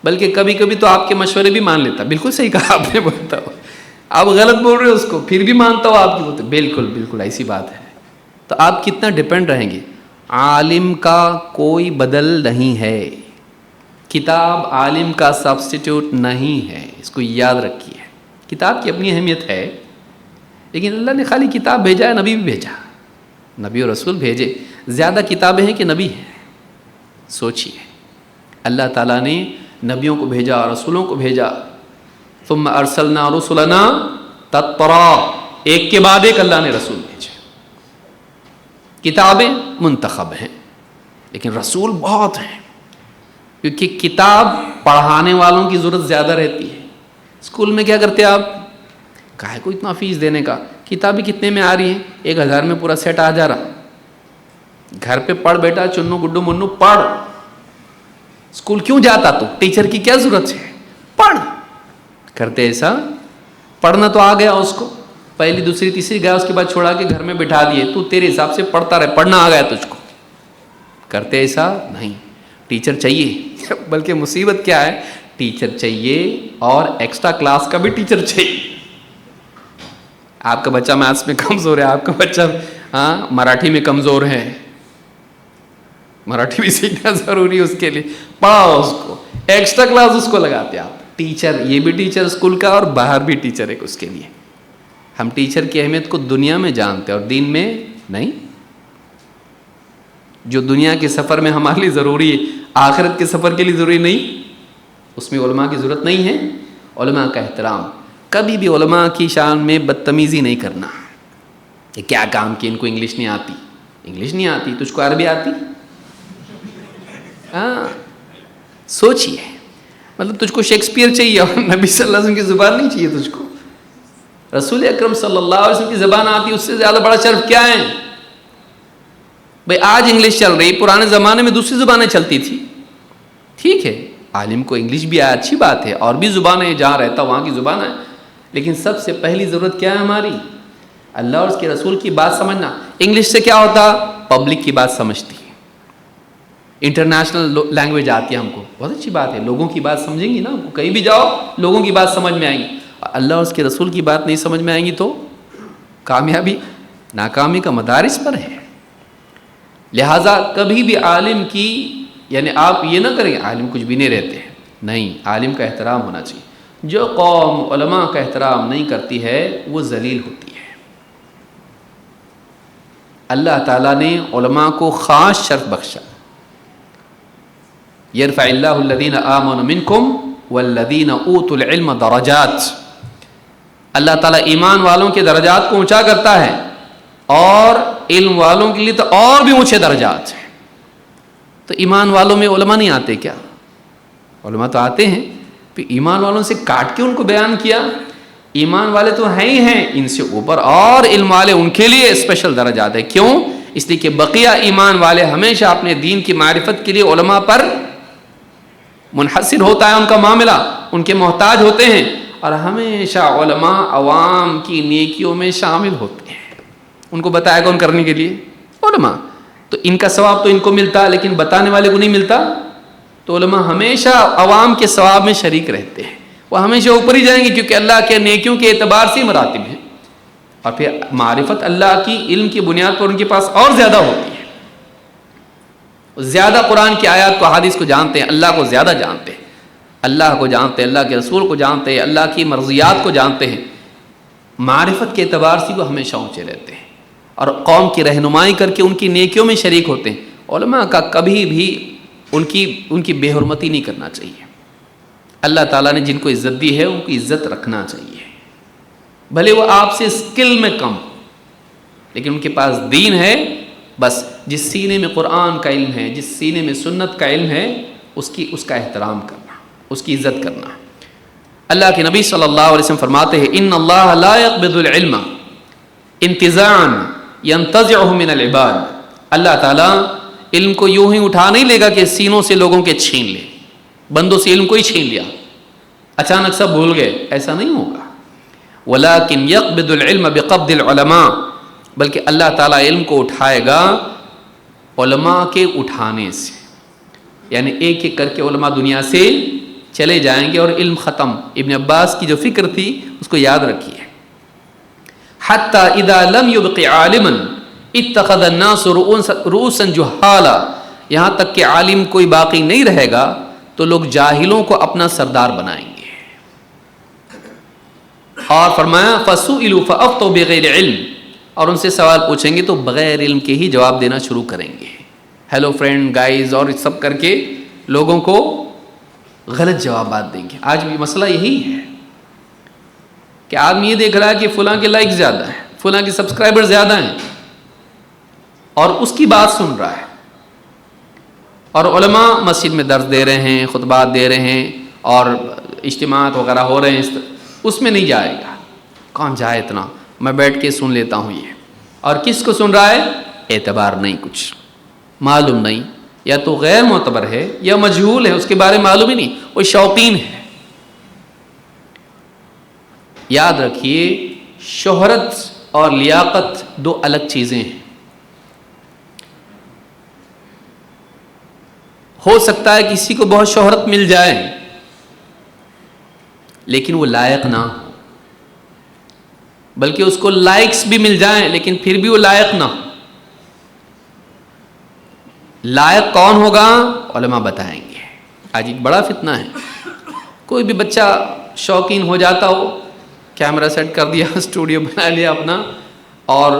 بلکہ کبھی کبھی تو آپ کے مشورے بھی مان لیتا. بالکل صحیح کہا آپ نے, بولتا ہو آپ غلط بول رہے ہو اس کو, پھر بھی مانتا ہو آپ کی بولتے. بالکل ایسی بات ہے. تو آپ کتنا ڈیپینڈ رہیں گے. عالم کا کوئی بدل نہیں ہے, کتاب عالم کا سبسٹیٹیوٹ نہیں ہے, اس کو یاد رکھیے. کتاب کی اپنی اہمیت ہے لیکن اللہ نے خالی کتاب بھیجا ہے, نبی بھی بھیجا, نبی اور رسول بھیجے. زیادہ کتابیں ہیں کہ نبی ہیں؟ سوچیے. اللہ تعالیٰ نے نبیوں کو بھیجا, رسولوں کو بھیجا. ثم ارسلنا رسلنا تترا, ایک کے بعد ایک اللہ نے رسول بھیجے. کتابیں منتخب ہیں لیکن رسول بہت ہیں, کیونکہ کتاب پڑھانے والوں کی ضرورت زیادہ رہتی ہے. اسکول میں کیا کرتے آپ, کاہے کو اتنا فیس دینے کا, کتابیں کتنے میں آ رہی ہیں, 1000 میں پورا سیٹ آ جا رہا. گھر پہ پڑھ بیٹا, چنو گڈو منو پڑھ. اسکول کیوں جاتا تو, ٹیچر کی کیا ضرورت ہے, پڑھ. کرتے ایسا, پڑھنا تو آ گیا اس کو, پہلی دوسری تیسری گیا، اس کے بعد چھوڑا کے گھر میں بٹھا دیے، تو تیرے حساب سے پڑھتا رہے، پڑھنا آ گیا تجھ کو. کرتے ایسا نہیں. ٹیچر چاہیے، بلکہ مصیبت کیا ہے، ٹیچر چاہیے اور ایکسٹرا کلاس کا بھی ٹیچر چاہیے. آپ کا بچہ میتھس میں کمزور ہے، آپ کا بچہ مراٹھی میں کمزور ہے، مراٹھی بھی سیکھنا ضروری ہے اس کے لیے، پڑھاؤ اس کو، ایکسٹرا کلاس اس کو لگاتے آپ. ٹیچر، یہ بھی ٹیچر اسکول کا اور باہر بھی ٹیچر ہے اس کے لیے. ہم ٹیچر کی اہمیت کو دنیا میں جانتے ہیں اور دین میں نہیں. جو دنیا کے سفر میں ہمارے لیے ضروری ہے، آخرت کے سفر کے لیے ضروری نہیں، اس میں علماء کی ضرورت نہیں ہے. علماء کا احترام، کبھی بھی علماء کی شان میں بدتمیزی نہیں کرنا کہ کیا کام کی، ان کو انگلش نہیں آتی. انگلش نہیں آتی، تجھ کو عربی آتی؟ سوچیے، مطلب تجھ کو شیکسپیئر چاہیے اور نبی صلی اللہ علیہ وسلم کی زبان نہیں چاہیے تجھ کو. رسول اکرم صلی اللہ علیہ وسلم کی زبان آتی، اس سے زیادہ بڑا شرف کیا ہے بھئی؟ آج انگلش چل رہی، پرانے زمانے میں دوسری زبانیں چلتی تھی. ٹھیک ہے، عالم کو انگلش بھی آئے، اچھی بات ہے، اور بھی زبانیں جہاں رہتا وہاں کی زبان ہے، لیکن سب سے پہلی ضرورت کیا ہے ہماری؟ اللہ اور اس کے رسول کی بات سمجھنا. انگلش سے کیا ہوتا؟ پبلک کی بات سمجھتی ہے، انٹرنیشنل لینگویج آتی ہے ہم کو، بہت اچھی بات ہے. لوگوں کی بات سمجھیں گی نا، کہیں بھی جاؤ لوگوں کی بات سمجھ میں آئیں گی. اللہ اور اس کے رسول کی بات نہیں سمجھ میں آئیں گی تو کامیابی ناکامی کا مدارس پر ہے. لہٰذا کبھی بھی عالم کی، یعنی آپ یہ نہ کریں عالم کچھ بھی نہیں رہتے ہیں، نہیں، عالم کا احترام ہونا چاہیے. جو قوم علماء کا احترام نہیں کرتی ہے وہ ذلیل ہوتی ہے. اللہ تعالیٰ نے علماء کو خاص شرف بخشا. یرفع اللہ الذین آمنوا منکم والذین اوتوا العلم درجات. اللہ تعالیٰ ایمان والوں کے درجات کو اونچا کرتا ہے اور علم والوں کے لیے تو اور بھی اونچے درجات ہیں. تو ایمان والوں میں علماء نہیں آتے کیا؟ علماء تو آتے ہیں. پھر ایمان والوں سے کاٹ کے ان کو بیان کیا. ایمان والے تو ہیں ہی ہیں، ان سے اوپر اور علم والے، ان کے لیے اسپیشل درجات ہے. کیوں؟ اس لیے کہ بقیہ ایمان والے ہمیشہ اپنے دین کی معرفت کے لیے علماء پر منحصر ہوتا ہے ان کا معاملہ، ان کے محتاج ہوتے ہیں، اور ہمیشہ علماء عوام کی نیکیوں میں شامل ہوتے ہیں. ان کو بتایا کون کرنے کے لیے؟ علماء. تو ان کا ثواب تو ان کو ملتا، لیکن بتانے والے کو نہیں ملتا. تو علماء ہمیشہ عوام کے ثواب میں شریک رہتے ہیں، وہ ہمیشہ اوپر ہی جائیں گے، کیونکہ اللہ کے نیکیوں کے اعتبار سے مراتب ہیں. اور پھر معرفت اللہ کی علم کی بنیاد پر ان کے پاس اور زیادہ ہوتی ہے. زیادہ قرآن کی آیات کو، حدیث کو جانتے ہیں، اللہ کو زیادہ جانتے ہیں، اللہ کو جانتے ہیں، اللہ کے رسول کو جانتے ہیں، اللہ کی مرضیات کو جانتے ہیں. معرفت کے اعتبار سے وہ ہمیشہ اونچے رہتے ہیں اور قوم کی رہنمائی کر کے ان کی نیکیوں میں شریک ہوتے ہیں. علماء کا کبھی بھی ان کی بے حرمتی نہیں کرنا چاہیے. اللہ تعالیٰ نے جن کو عزت دی ہے ان کی عزت رکھنا چاہیے، بھلے وہ آپ سے اسکل میں کم، لیکن ان کے پاس دین ہے. بس جس سینے میں قرآن کا علم ہے، جس سینے میں سنت کا علم ہے، اس کا احترام کرنا، اس کی عزت کرنا. اللہ کے نبی صلی اللہ علیہ وسلم فرماتے ہیں ان اللہ لا يقبض العلم انتزاعا ينتزعه من العباد. اللہ تعالیٰ علم کو یوں ہی اٹھا نہیں لے گا کہ سینوں سے لوگوں کے چھین لے، بندوں سے علم کو ہی چھین لیا، اچانک سب بھول گئے، ایسا نہیں ہوگا. ولیکن یقبض العلم بقبض العلماء، بلکہ اللہ تعالیٰ علم کو اٹھائے گا علماء کے اٹھانے سے. یعنی ایک ایک کر کے علماء دنیا سے چلے جائیں گے اور علم ختم. ابن عباس کی جو فکر تھی اس کو یاد رکھیے. حتی اذا لم یبق عالما اتخذ الناس رؤوسا جہالا، یہاں تک کہ عالم کوئی باقی نہیں رہے گا تو لوگ جاہلوں کو اپنا سردار بنائیں گے. اور فرمایا فسئلوا فافتوا بغیر علم، اور ان سے سوال پوچھیں گے تو بغیر علم کے ہی جواب دینا شروع کریں گے. ہیلو فرینڈ، گائز اور سب کر کے لوگوں کو غلط جوابات دیں گے. آج بھی مسئلہ یہی ہے کہ آدمی یہ دیکھ رہا ہے کہ فلاں کے لائک زیادہ ہیں، فلاں کے سبسکرائبر زیادہ ہیں، اور اس کی بات سن رہا ہے. اور علماء مسجد میں درس دے رہے ہیں، خطبات دے رہے ہیں اور اجتماعات وغیرہ ہو رہے ہیں، اس میں نہیں جائے گا. کون جائے اتنا، میں بیٹھ کے سن لیتا ہوں یہ. اور کس کو سن رہا ہے؟ اعتبار نہیں، کچھ معلوم نہیں، یا تو غیر معتبر ہے یا مجہول ہے، اس کے بارے میں معلوم ہی نہیں، وہ شوقین ہے. یاد رکھیے شہرت اور لیاقت دو الگ چیزیں ہیں. ہو سکتا ہے کسی کو بہت شہرت مل جائے لیکن وہ لائق نہ ہو، بلکہ اس کو لائکس بھی مل جائیں لیکن پھر بھی وہ لائق نہ ہو. لائق کون ہوگا؟ علماء بتائیں گے. آج ایک بڑا فتنہ ہے، کوئی بھی بچہ شوقین ہو جاتا ہو، کیمرہ سیٹ کر دیا، اسٹوڈیو بنا لیا اپنا، اور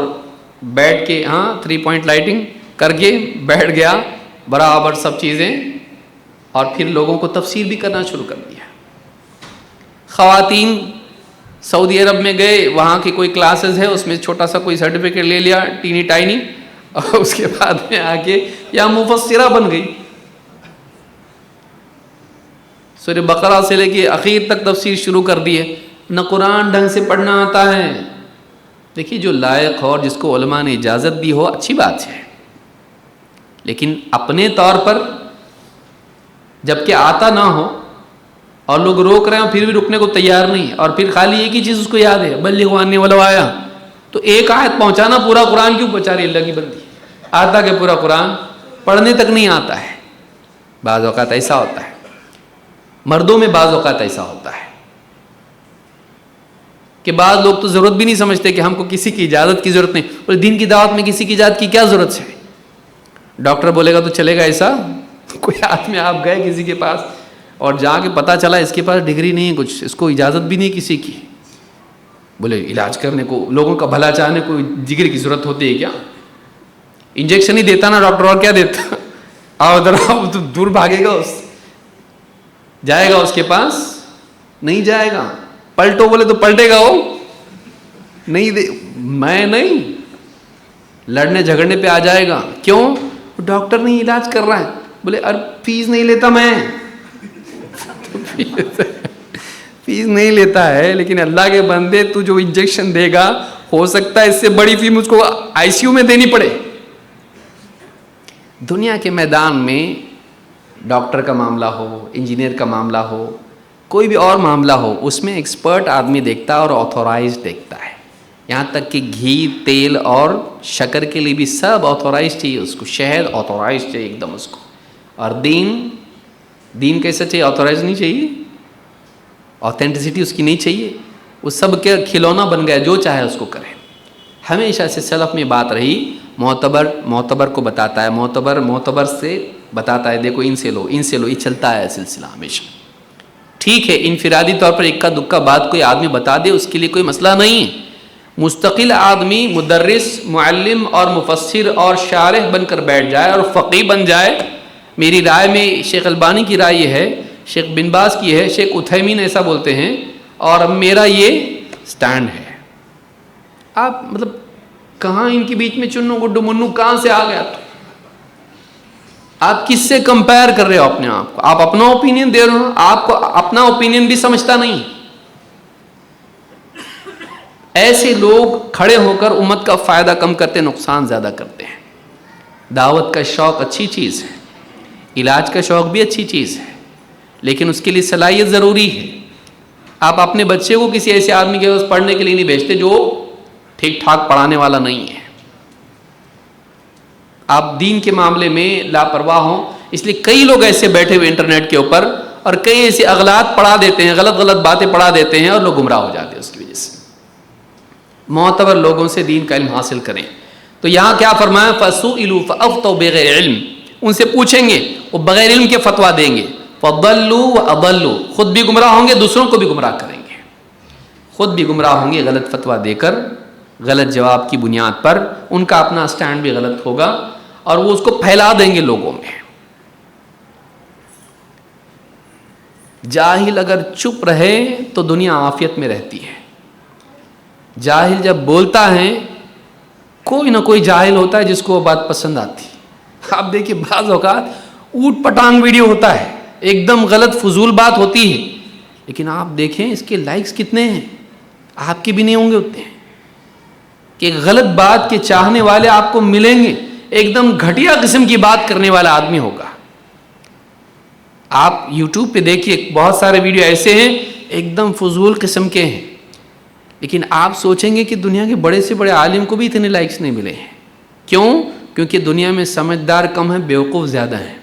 بیٹھ کے 3 پوائنٹ لائٹنگ کر کے بیٹھ گیا برابر سب چیزیں، اور پھر لوگوں کو تفسیر بھی کرنا شروع کر دیا. خواتین سعودی عرب میں گئے، وہاں کی کوئی کلاسز ہے، اس میں چھوٹا سا کوئی سرٹیفکیٹ لے لیا ٹینی ٹائنی، اور اس کے بعد میں آ کے یا مفسرہ بن گئی. سورہ بقرہ سے لے کے اخیر تک تفسیر شروع کر دی ہے. نہ قرآن ڈھنگ سے پڑھنا آتا ہے. دیکھیے جو لائق ہو اور جس کو علماء نے اجازت دی ہو اچھی بات ہے، لیکن اپنے طور پر جب کہ آتا نہ ہو اور لوگ روک رہے ہیں پھر بھی رکنے کو تیار نہیں، اور پھر خالی ایک ہی چیز اس کو یاد ہے، بلغوا عنی ولو آیا، تو ایک آیت پہنچانا پورا قرآن کیوں پہنچا رہی اللہ کی بندی؟ آتا کہ پورا قرآن پڑھنے تک نہیں آتا ہے. بعض اوقات ایسا ہوتا ہے، مردوں میں بعض اوقات ایسا ہوتا ہے کہ بعض لوگ تو ضرورت بھی نہیں سمجھتے کہ ہم کو کسی کی اجازت کی ضرورت نہیں، اور دین کی دعوت میں کسی کی اجازت کی کیا ضرورت ہے؟ ڈاکٹر بولے گا تو چلے گا ایسا؟ کوئی آدمی آپ گئے کسی کے پاس اور جا کے پتہ چلا اس کے پاس ڈگری نہیں ہے کچھ، اس کو اجازت بھی نہیں کسی کی، بولے علاج کرنے کو، لوگوں کا بھلا چاہنے کو ڈگری کی ضرورت ہوتی ہے کیا؟ انجیکشن ہی دیتا نا ڈاکٹر، اور کیا دیتا؟ آؤ ادھر آؤ، تو دور بھاگے گا، جائے گا اس کے پاس؟ نہیں جائے گا. پلٹو بولے تو پلٹے گا وہ نہیں میں نہیں، لڑنے جھگڑنے پہ آ جائے گا. کیوں؟ ڈاکٹر نہیں علاج کر رہا ہے. بولے ار فیس نہیں لیتا میں فیس نہیں لیتا ہے، لیکن اللہ کے بندے تو جو انجیکشن دے گا ہو سکتا ہے اس سے بڑی فیس مجھ کو آئی سی یو میں دینی پڑے. دنیا کے میدان میں ڈاکٹر کا معاملہ ہو، انجینئر کا معاملہ ہو، کوئی بھی اور معاملہ ہو، اس میں ایکسپرٹ آدمی دیکھتا ہے اور آتھورائز دیکھتا ہے. یہاں تک کہ گھی، تیل اور شکر کے لیے بھی سب آتھورائز چاہیے اس کو، شہد آتھورائز چاہیے ایک دم اس کو. اور دین کیسا چاہیے؟ آتھورائز نہیں چاہیے، آتھینٹسٹی اس کی نہیں چاہیے. وہ سب کے کھلونا بن گیا، جو چاہے اس کو کرے. ہمیشہ سے سلف میں بات رہی، معتبر کو بتاتا ہے، معتبر سے بتاتا ہے دیکھو ان سے لو، یہ چلتا ہے سلسلہ ہمیشہ. ٹھیک ہے انفرادی طور پر اکا دکا بات کوئی آدمی بتا دے اس کے لیے کوئی مسئلہ نہیں ہے. مستقل آدمی مدرس، معلم اور مفسر اور شارح بن کر بیٹھ جائے اور فقیہ بن جائے. میری رائے میں شیخ البانی کی رائے یہ ہے، شیخ بن باز کی ہے، شیخ عثیمین ایسا بولتے ہیں، اور میرا یہ سٹینڈ ہے. آپ مطلب کہاں ان کے بیچ میں چنو گڈو منو کہاں سے آ گیا؟ تو آپ کس سے کمپیئر کر رہے ہو اپنے آپ کو؟ آپ اپنا اوپینین دے رہے ہو، آپ کو اپنا اوپینین بھی سمجھتا نہیں. ایسے لوگ کھڑے ہو کر امت کا فائدہ کم کرتے، نقصان زیادہ کرتے ہیں. دعوت کا شوق اچھی چیز ہے، علاج کا شوق بھی اچھی چیز ہے، لیکن اس کے لیے صلاحیت ضروری ہے. آپ اپنے بچے کو کسی ایسے آدمی کے پاس پڑھنے کے لیے نہیں بھیجتے جو ٹھیک ٹھاک پڑھانے والا نہیں ہے. آپ دین کے معاملے میں لاپرواہ ہوں، اس لیے کئی لوگ ایسے بیٹھے ہوئے انٹرنیٹ کے اوپر اور کئی ایسے اغلاط پڑھا دیتے ہیں، غلط باتیں پڑھا دیتے ہیں، اور لوگ گمراہ ہو جاتے ہیں اس کی وجہ سے. معتبر لوگوں سے دین کا علم حاصل کریں. تو یہاں کیا فرمایا؟ فَسُئِلُوا فَأَفْتَوْا بِغَيْرِ عِلْمٍ. ان سے پوچھیں گے، وہ بغیر علم کے فتویٰ دیں گے. فَضَلُّوا وَأَضَلُّوا. خود بھی گمراہ ہوں گے، دوسروں کو بھی گمراہ کریں گے. خود بھی گمراہ ہوں گے غلط فتویٰ دے کر، غلط جواب کی بنیاد پر. ان کا اپنا سٹینڈ بھی غلط ہوگا اور وہ اس کو پھیلا دیں گے لوگوں میں. جاہل اگر چپ رہے تو دنیا عافیت میں رہتی ہے. جاہل جب بولتا ہے، کوئی نہ کوئی جاہل ہوتا ہے جس کو وہ بات پسند آتی. آپ دیکھیے بعض اوقات اوٹ پٹانگ ویڈیو ہوتا ہے، ایک دم غلط فضول بات ہوتی ہے، لیکن آپ دیکھیں اس کے لائکس کتنے ہیں. آپ کے بھی نہیں ہوں گے اتنے کہ غلط بات کے چاہنے والے آپ کو ملیں گے. ایک دم گھٹیا قسم کی بات کرنے والا آدمی ہوگا. آپ یوٹیوب پہ دیکھیے بہت سارے ویڈیو ایسے ہیں ایک دم فضول قسم کے ہیں، لیکن آپ سوچیں گے کہ دنیا کے بڑے سے بڑے عالم کو بھی اتنے لائکس نہیں ملے ہیں. کیوں؟ کیونکہ دنیا میں سمجھدار کم ہیں، بیوقوف زیادہ ہیں.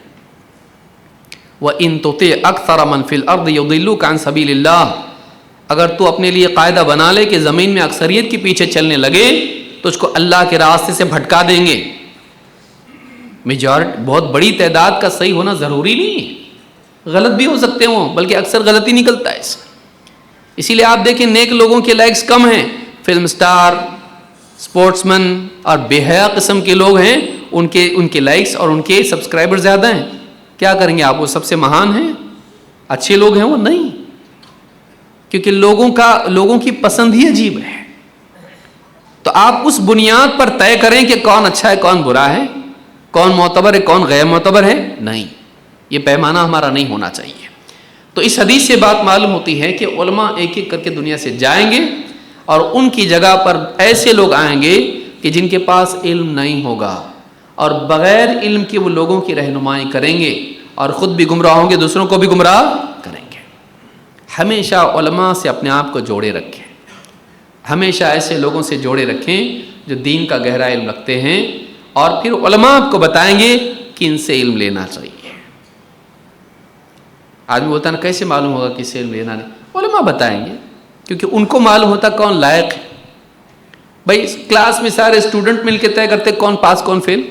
وَإِن تُطِعْ أَكْثَرَ مَنْ فِي الْأَرْضِ يُضِلُّوكَ عَنْ سَبِيلِ اللَّهِ، اگر تو اپنے لیے قاعدہ بنا لے کہ زمین میں اکثریت کے پیچھے چلنے لگے تو اس کو اللہ کے راستے سے بھٹکا دیں گے. میجورٹی بہت بڑی تعداد کا صحیح ہونا ضروری نہیں ہے، غلط بھی ہو سکتے ہوں، بلکہ اکثر غلطی نکلتا ہے اس میں. اسی لیے آپ دیکھیں نیک لوگوں کے لائکس کم ہیں، فلم سٹار، سپورٹس مین اور بے حیا قسم کے لوگ ہیں، ان کے لائکس اور ان کے سبسکرائبر زیادہ ہیں. کیا کریں گے آپ؟ وہ سب سے مہان ہیں؟ اچھے لوگ ہیں وہ؟ نہیں، کیونکہ لوگوں کی پسند ہی عجیب ہے. تو آپ اس بنیاد پر طے کریں کہ کون اچھا ہے کون برا ہے، کون معتبر ہے کون غیر معتبر ہے. نہیں، یہ پیمانہ ہمارا نہیں ہونا چاہیے. تو اس حدیث سے بات معلوم ہوتی ہے کہ علماء ایک ایک کر کے دنیا سے جائیں گے اور ان کی جگہ پر ایسے لوگ آئیں گے کہ جن کے پاس علم نہیں ہوگا، اور بغیر علم کے وہ لوگوں کی رہنمائی کریں گے اور خود بھی گمراہ ہوں گے، دوسروں کو بھی گمراہ کریں گے. ہمیشہ علماء سے اپنے آپ کو جوڑے رکھیں، ہمیشہ ایسے لوگوں سے جوڑے رکھیں جو دین کا گہرا علم رکھتے ہیں، اور پھر علماء آپ کو بتائیں گے کہ ان سے علم لینا چاہیے. آدمی بولتا ہے نا کیسے معلوم ہوگا کس سے علم لینا نہیں؟ علماء بتائیں گے، کیونکہ ان کو معلوم ہوتا کون لائق ہے. بھائی کلاس میں سارے اسٹوڈنٹ مل کے طے کرتے کون پاس کون فیل،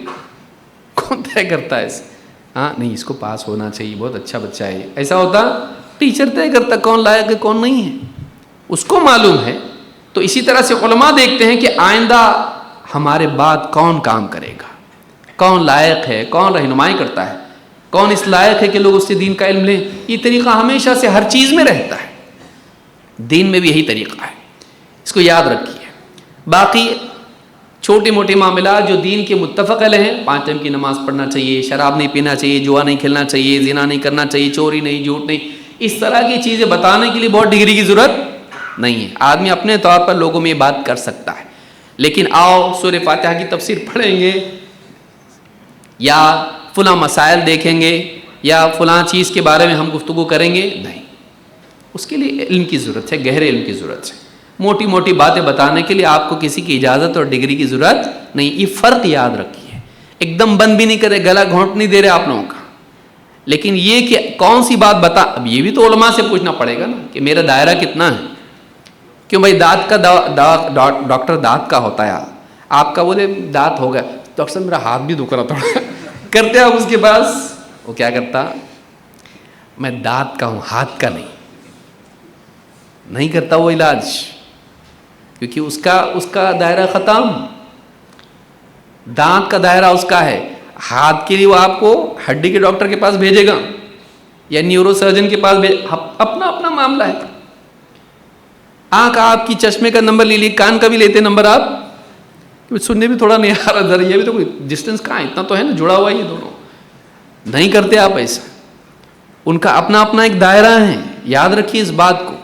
کون طے کرتا ہے؟ ہاں نہیں، اس کو پاس ہونا چاہیے، بہت اچھا بچہ ہے. ایسا ہوتا ٹیچر طے کرتا کون لائق ہے کون نہیں ہے، اس کو معلوم ہے. تو اسی طرح سے علماء دیکھتے ہیں کہ آئندہ ہمارے بعد کون کام کرے گا، کون لائق ہے، کون رہنمائی کرتا ہے، کون اس لائق ہے کہ لوگ اس سے دین کا علم لیں. یہ طریقہ ہمیشہ سے ہر چیز میں رہتا ہے، دین میں بھی یہی طریقہ ہے، اس کو یاد رکھیے. باقی چھوٹے موٹے معاملات جو دین کے متفق علیہ ہیں، 5 ٹائم کی نماز پڑھنا چاہیے، شراب نہیں پینا چاہیے، جوا نہیں کھیلنا چاہیے، زنا نہیں کرنا چاہیے، چوری نہیں، جھوٹ نہیں، اس طرح کی چیزیں بتانے کے لیے بہت ڈگری کی ضرورت نہیں ہے. آدمی اپنے طور پر لوگوں میں یہ بات کر سکتا ہے. لیکن آؤ سورہ فاتحہ کی تفسیر پڑھیں گے یا فلاں مسائل دیکھیں گے یا فلاں چیز کے بارے میں ہم گفتگو کریں گے، نہیں. اس کے لیے علم کی ضرورت ہے، گہرے علم کی ضرورت ہے. موٹی موٹی باتیں بتانے کے لیے آپ کو کسی کی اجازت اور ڈگری کی ضرورت نہیں. یہ فرق یاد رکھیے. ایک دم بند بھی نہیں کرے، گلا گھونٹ نہیں دے رہے آپ لوگوں کا. لیکن یہ کہ کون سی بات بتا، اب یہ بھی تو علماء سے پوچھنا پڑے گا نا کہ میرا دائرہ کتنا ہے. کیوں بھائی دانت کا ڈاکٹر دانت کا ہوتا ہے، آپ کا بولے دانت ہو گیا، ڈاکٹر صاحب میرا ہاتھ بھی دکھ رہا تھوڑا کرتے آپ اس کے پاس، وہ کیا کرتا، میں دانت کا ہوں ہاتھ کا نہیں کرتا وہ علاج، کیونکہ اس کا دائرہ ختم. دانت کا دائرہ اس کا ہے، ہاتھ کے لیے وہ آپ کو ہڈی کے ڈاکٹر کے پاس بھیجے گا یا نیورو سرجن کے پاس اپنا اپنا معاملہ ہے. آنکھ آپ کی چشمے کا نمبر لے لی، کان کا بھی لیتے نمبر آپ، سننے بھی تھوڑا نہیں آ رہا، ذرا یہ بھی تو کوئی ڈسٹینس کہاں، اتنا تو ہے نا، جڑا ہوا یہ دونوں. نہیں کرتے آپ ایسا، ان کا اپنا اپنا ایک دائرہ ہے. یاد رکھیے اس بات کو.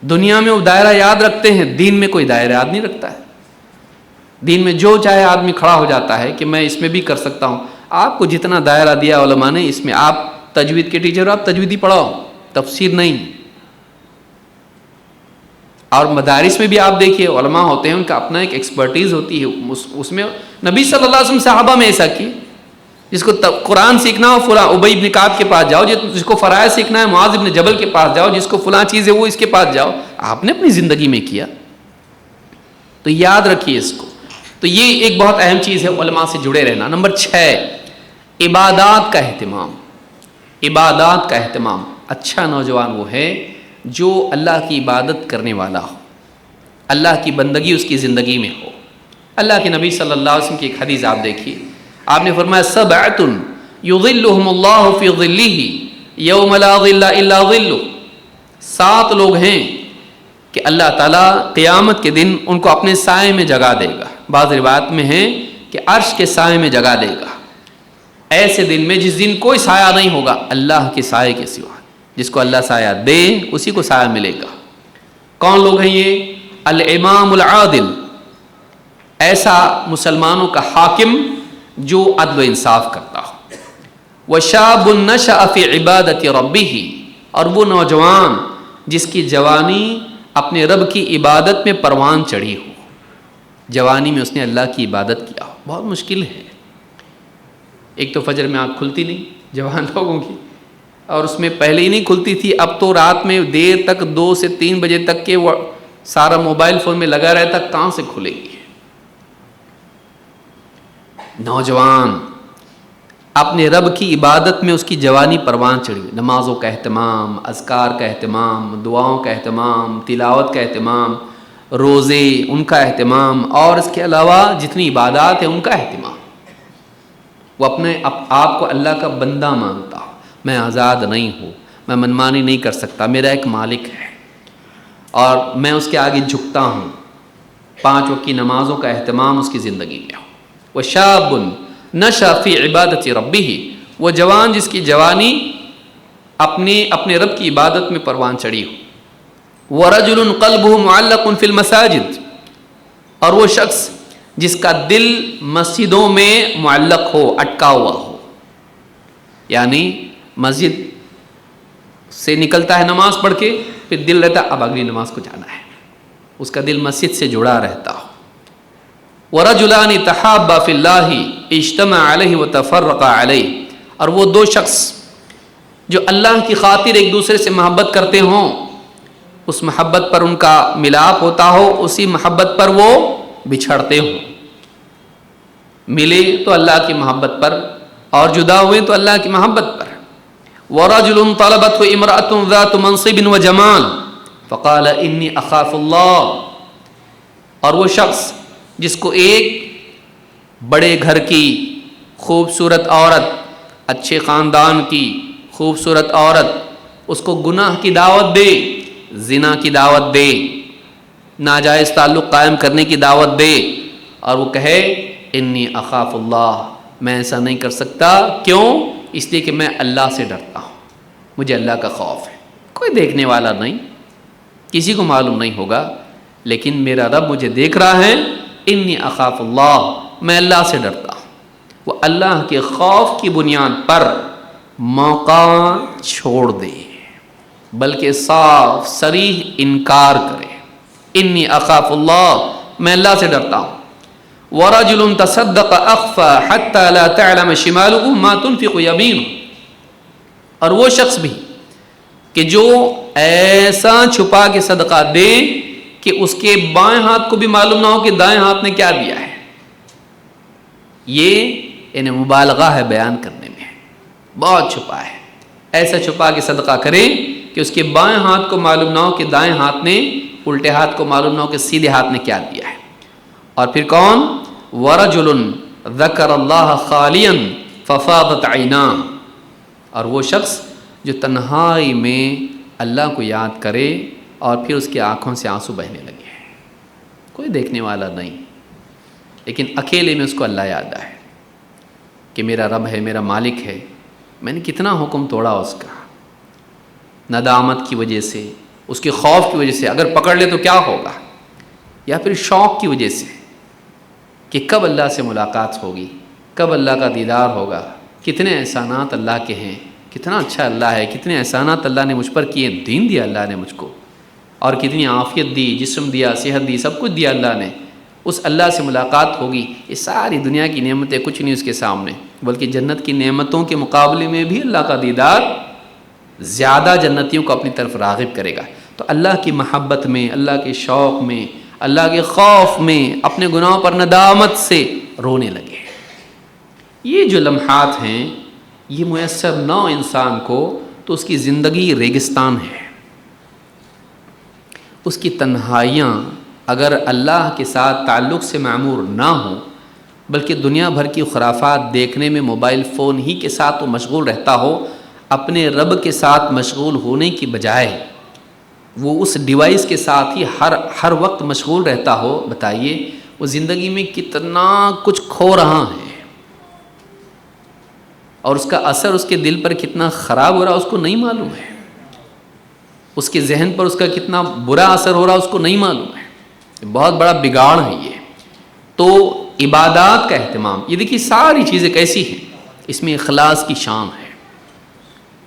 دنیا میں وہ دائرہ یاد رکھتے ہیں، دین میں کوئی دائرہ یاد نہیں رکھتا ہے. دین میں جو چاہے آدمی کھڑا ہو جاتا ہے کہ میں اس میں بھی کر سکتا ہوں. آپ کو جتنا دائرہ دیا علماء نے، اس میں آپ تجوید کے ٹیچر، آپ تجویدی پڑھاؤ، تفسیر نہیں. اور مدارس میں بھی آپ دیکھیے علماء ہوتے ہیں، ان کا اپنا ایک ایکسپرٹیز ہوتی ہے. اس میں نبی صلی اللہ علیہ وسلم صحابہ میں ایسا کی، جس کو قرآن سیکھنا ہو فلاں ابی بن کعب کے پاس جاؤ، جس کو فرائض سیکھنا ہے معاذ بن جبل کے پاس جاؤ، جس کو فلاں چیز ہے وہ اس کے پاس جاؤ. آپ نے اپنی زندگی میں کیا. تو یاد رکھیے اس کو. تو یہ ایک بہت اہم چیز ہے، علماء سے جڑے رہنا. نمبر 6، عبادات کا اہتمام. عبادات کا اہتمام. اچھا نوجوان وہ ہے جو اللہ کی عبادت کرنے والا ہو، اللہ کی بندگی اس کی زندگی میں ہو. اللہ کے نبی صلی اللہ علیہ وسلم کی ایک حدیث آپ دیکھیے، آپ نے فرمایا سبعۃ یظلھم اللہ فی ظلہ یوم لا ظل الا ظلہ. 7 لوگ ہیں کہ اللہ تعالیٰ قیامت کے دن ان کو اپنے سائے میں جگا دے گا. بعض روایت میں ہے کہ عرش کے سائے میں جگا دے گا. ایسے دن میں جس دن کوئی سایہ نہیں ہوگا اللہ کے سائے کے سوا. جس کو اللہ سایہ دے اسی کو سایہ ملے گا. کون لوگ ہیں یہ؟ الامام العادل، ایسا مسلمانوں کا حاکم جو عدل و انصاف کرتا ہو. وشاب نشأ فی عبادت ربہ، اور وہ نوجوان جس کی جوانی اپنے رب کی عبادت میں پروان چڑھی ہو، جوانی میں اس نے اللہ کی عبادت کیا ہو. بہت مشکل ہے. ایک تو فجر میں آنکھ کھلتی نہیں جوان لوگوں کی، اور اس میں پہلے ہی نہیں کھلتی تھی، اب تو رات میں دیر تک 2 سے 3 بجے تک کے وہ سارا موبائل فون میں لگا رہتا، کہاں سے کھلے گی. نوجوان اپنے رب کی عبادت میں اس کی جوانی پروان چڑھی، نمازوں کا اہتمام، اذکار کا اہتمام، دعاؤں کا اہتمام، تلاوت کا اہتمام، روزے ان کا اہتمام، اور اس کے علاوہ جتنی عبادات ہیں ان کا اہتمام. وہ اپنے آپ کو اللہ کا بندہ مانتا ہو، میں آزاد نہیں ہوں، میں منمانی نہیں کر سکتا، میرا ایک مالک ہے اور میں اس کے آگے جھکتا ہوں. 5 وقت کی نمازوں کا اہتمام اس کی زندگی میں ہو. وَشَابٌ نَشَأَ فِي عِبَادَةِ رَبِّهِ، وہ جوان جس کی جوانی اپنے رب کی عبادت میں پروان چڑھی ہو. وَرَجُلٌ قَلْبُهُ مُعَلَّقٌ فِي الْمَسَاجِدِ، اور وہ شخص جس کا دل مسجدوں میں معلق ہو، اٹکا ہوا ہو. یعنی مسجد سے نکلتا ہے نماز پڑھ کے، پھر دل رہتا اب اگلی نماز کو جانا ہے، اس کا دل مسجد سے جڑا رہتا ہو. وَرَجُلَانِ تَحَابَّا فِي اللَّهِ اجْتَمَعَ عَلَيْهِ وَتَفَرَّقَا عَلَيْهِ، اور وہ 2 شخص جو اللہ کی خاطر ایک دوسرے سے محبت کرتے ہوں، اس محبت پر ان کا ملاپ ہوتا ہو، اسی محبت پر وہ بچھڑتے ہوں. ملے تو اللہ کی محبت پر اور جدا ہوئے تو اللہ کی محبت پر. وَرَجُلٌ طَلَبَتْهُ امْرَأَةٌ ذَاتُ مَنصِبٍ وَجَمَالٍ فَقَالَ إِنِّي أَخَافُ اللَّهَ، اور وہ شخص جس کو ایک بڑے گھر کی خوبصورت عورت، اچھے خاندان کی خوبصورت عورت اس کو گناہ کی دعوت دے، زنا کی دعوت دے، ناجائز تعلق قائم کرنے کی دعوت دے، اور وہ کہے انی اخاف اللہ، میں ایسا نہیں کر سکتا. کیوں؟ اس لیے کہ میں اللہ سے ڈرتا ہوں، مجھے اللہ کا خوف ہے. کوئی دیکھنے والا نہیں، کسی کو معلوم نہیں ہوگا، لیکن میرا رب مجھے دیکھ رہا ہے. انی اخاف اللہ، میں اللہ سے ڈرتا ہوں. وہ اللہ کے خوف کی بنیاد پر موقع چھوڑ دے، بلکہ صاف صریح انکار کرے. انی اخاف اللہ، میں اللہ سے ڈرتا ہوں. وَرَجُلٌ تَصَدَّقَ أَخْفَى حَتَّى لَا تَعْلَمَ شِمَالُهُ مَا تُنْفِقُ يَمِينُهُ، اور وہ شخص بھی کہ جو ایسا چھپا کے صدقہ دے کہ اس کے بائیں ہاتھ کو بھی معلوم نہ ہو کہ دائیں ہاتھ نے کیا دیا ہے. یہ انہیں مبالغہ ہے بیان کرنے میں، بہت چھپا ہے. ایسا چھپا کے صدقہ کرے کہ اس کے بائیں ہاتھ کو معلوم نہ ہو کہ دائیں ہاتھ نے، الٹے ہاتھ کو معلوم نہ ہو کہ سیدھے ہاتھ نے کیا دیا ہے. اور پھر کون؟ وَرَجُلٌ ذَكَرَ اللَّهَ خَالِيًا فَفَاضَتْ عَيْنَاهُ، اور وہ شخص جو تنہائی میں اللہ کو یاد کرے اور پھر اس کی آنکھوں سے آنسو بہنے لگے. کوئی دیکھنے والا نہیں، لیکن اکیلے میں اس کو اللہ یاد آئے کہ میرا رب ہے، میرا مالک ہے، میں نے کتنا حکم توڑا اس کا. ندامت کی وجہ سے، اس کے خوف کی وجہ سے، اگر پکڑ لے تو کیا ہوگا، یا پھر شوق کی وجہ سے کہ کب اللہ سے ملاقات ہوگی، کب اللہ کا دیدار ہوگا. کتنے احسانات اللہ کے ہیں، کتنا اچھا اللہ ہے، کتنے احسانات اللہ نے مجھ پر کیے. دین دیا اللہ نے مجھ کو، اور کتنی عافیت دی، جسم دیا، صحت دی، سب کچھ دیا اللہ نے. اس اللہ سے ملاقات ہوگی. یہ ساری دنیا کی نعمتیں کچھ نہیں اس کے سامنے، بلکہ جنت کی نعمتوں کے مقابلے میں بھی اللہ کا دیدار زیادہ جنتیوں کو اپنی طرف راغب کرے گا. تو اللہ کی محبت میں، اللہ کے شوق میں، اللہ کے خوف میں اپنے گناہوں پر ندامت سے رونے لگے. یہ جو لمحات ہیں یہ میسر نہ ہو انسان کو تو اس کی زندگی ریگستان ہے. اس کی تنہائیاں اگر اللہ کے ساتھ تعلق سے معمور نہ ہوں، بلکہ دنیا بھر کی خرافات دیکھنے میں موبائل فون ہی کے ساتھ وہ مشغول رہتا ہو، اپنے رب کے ساتھ مشغول ہونے کی بجائے وہ اس ڈیوائس کے ساتھ ہی ہر وقت مشغول رہتا ہو، بتائیے وہ زندگی میں کتنا کچھ کھو رہا ہے، اور اس کا اثر اس کے دل پر کتنا خراب ہو رہا اس کو نہیں معلوم ہے. اس کے ذہن پر اس کا کتنا برا اثر ہو رہا اس کو نہیں معلوم ہے. بہت بڑا بگاڑ ہے یہ. تو عبادات کا اہتمام، یہ دیکھیے ساری چیزیں کیسی ہیں، اس میں اخلاص کی شان ہے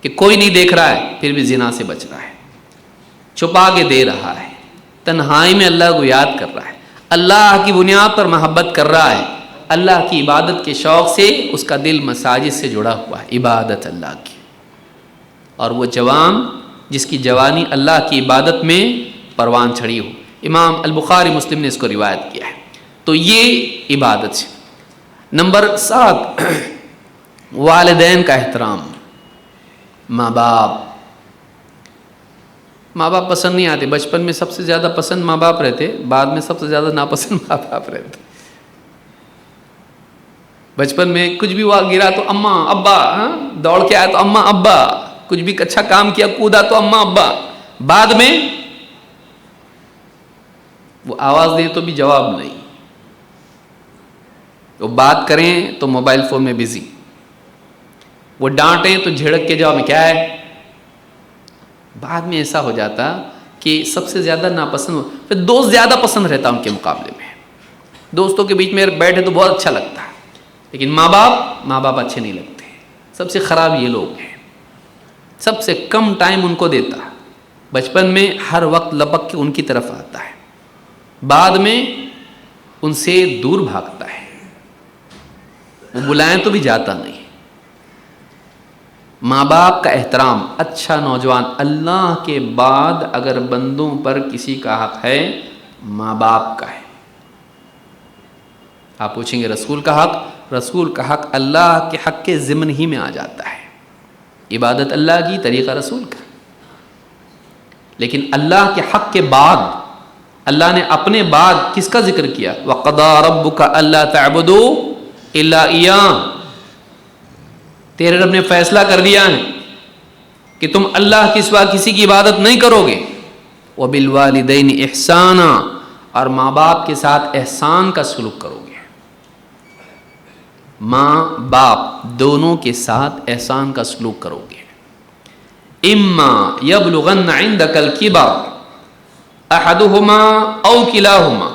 کہ کوئی نہیں دیکھ رہا ہے پھر بھی زنا سے بچ رہا ہے، چھپا کے دے رہا ہے، تنہائی میں اللہ کو یاد کر رہا ہے، اللہ کی بنیاد پر محبت کر رہا ہے، اللہ کی عبادت کے شوق سے اس کا دل مساجد سے جڑا ہوا ہے، عبادت اللہ کی. اور وہ جوان جس کی جوانی اللہ کی عبادت میں پروان چڑھی ہو. امام البخاری مسلم نے اس کو روایت کیا ہے. تو یہ عبادت ہے. نمبر 7 والدین کا احترام. ماں باپ پسند نہیں آتے. بچپن میں سب سے زیادہ پسند ماں باپ رہتے، بعد میں سب سے زیادہ ناپسند ماں باپ رہتے. بچپن میں کچھ بھی ہوا، گرا تو اماں ابا، دوڑ کے آیا تو اماں ابا، کچھ بھی اچھا کام کیا کودا تو اماں ابا. بعد میں وہ آواز دیں تو بھی جواب نہیں، وہ بات کریں تو موبائل فون میں بزی، وہ ڈانٹیں تو جھڑک کے جواب میں کیا ہے. بعد میں ایسا ہو جاتا کہ سب سے زیادہ ناپسند ہو. پھر دوست زیادہ پسند رہتا ان کے مقابلے میں. دوستوں کے بیچ میں بیٹھے تو بہت اچھا لگتا ہے، لیکن ماں باپ اچھے نہیں لگتے. سب سے خراب یہ لوگ ہیں. سب سے کم ٹائم ان کو دیتا، بچپن میں ہر وقت لپک کے ان کی طرف آتا ہے، بعد میں ان سے دور بھاگتا ہے. وہ بلائیں تو بھی جاتا نہیں. ماں باپ کا احترام. اچھا نوجوان، اللہ کے بعد اگر بندوں پر کسی کا حق ہے ماں باپ کا ہے. آپ پوچھیں گے رسول کا حق؟ رسول کا حق اللہ کے حق کے ضمن ہی میں آ جاتا ہے. عبادت اللہ کی، طریقہ رسول کا. لیکن اللہ کے حق کے بعد اللہ نے اپنے بعد کس کا ذکر کیا؟ وَقَضَىٰ رَبُّكَ أَلَّا تَعْبُدُوا إِلَّا إِيَّاهُ. تیرے رب نے فیصلہ کر دیا ہے کہ تم اللہ کے سوا کسی کی عبادت نہیں کرو گے. وَبِالْوَالِدَيْنِ إِحْسَانًا، اور ماں باپ کے ساتھ احسان کا سلوک کرو گے. ماں باپ دونوں کے ساتھ احسان کا سلوک کرو گے. اما یبلغن عندک الکبر احدہما او کلاہما.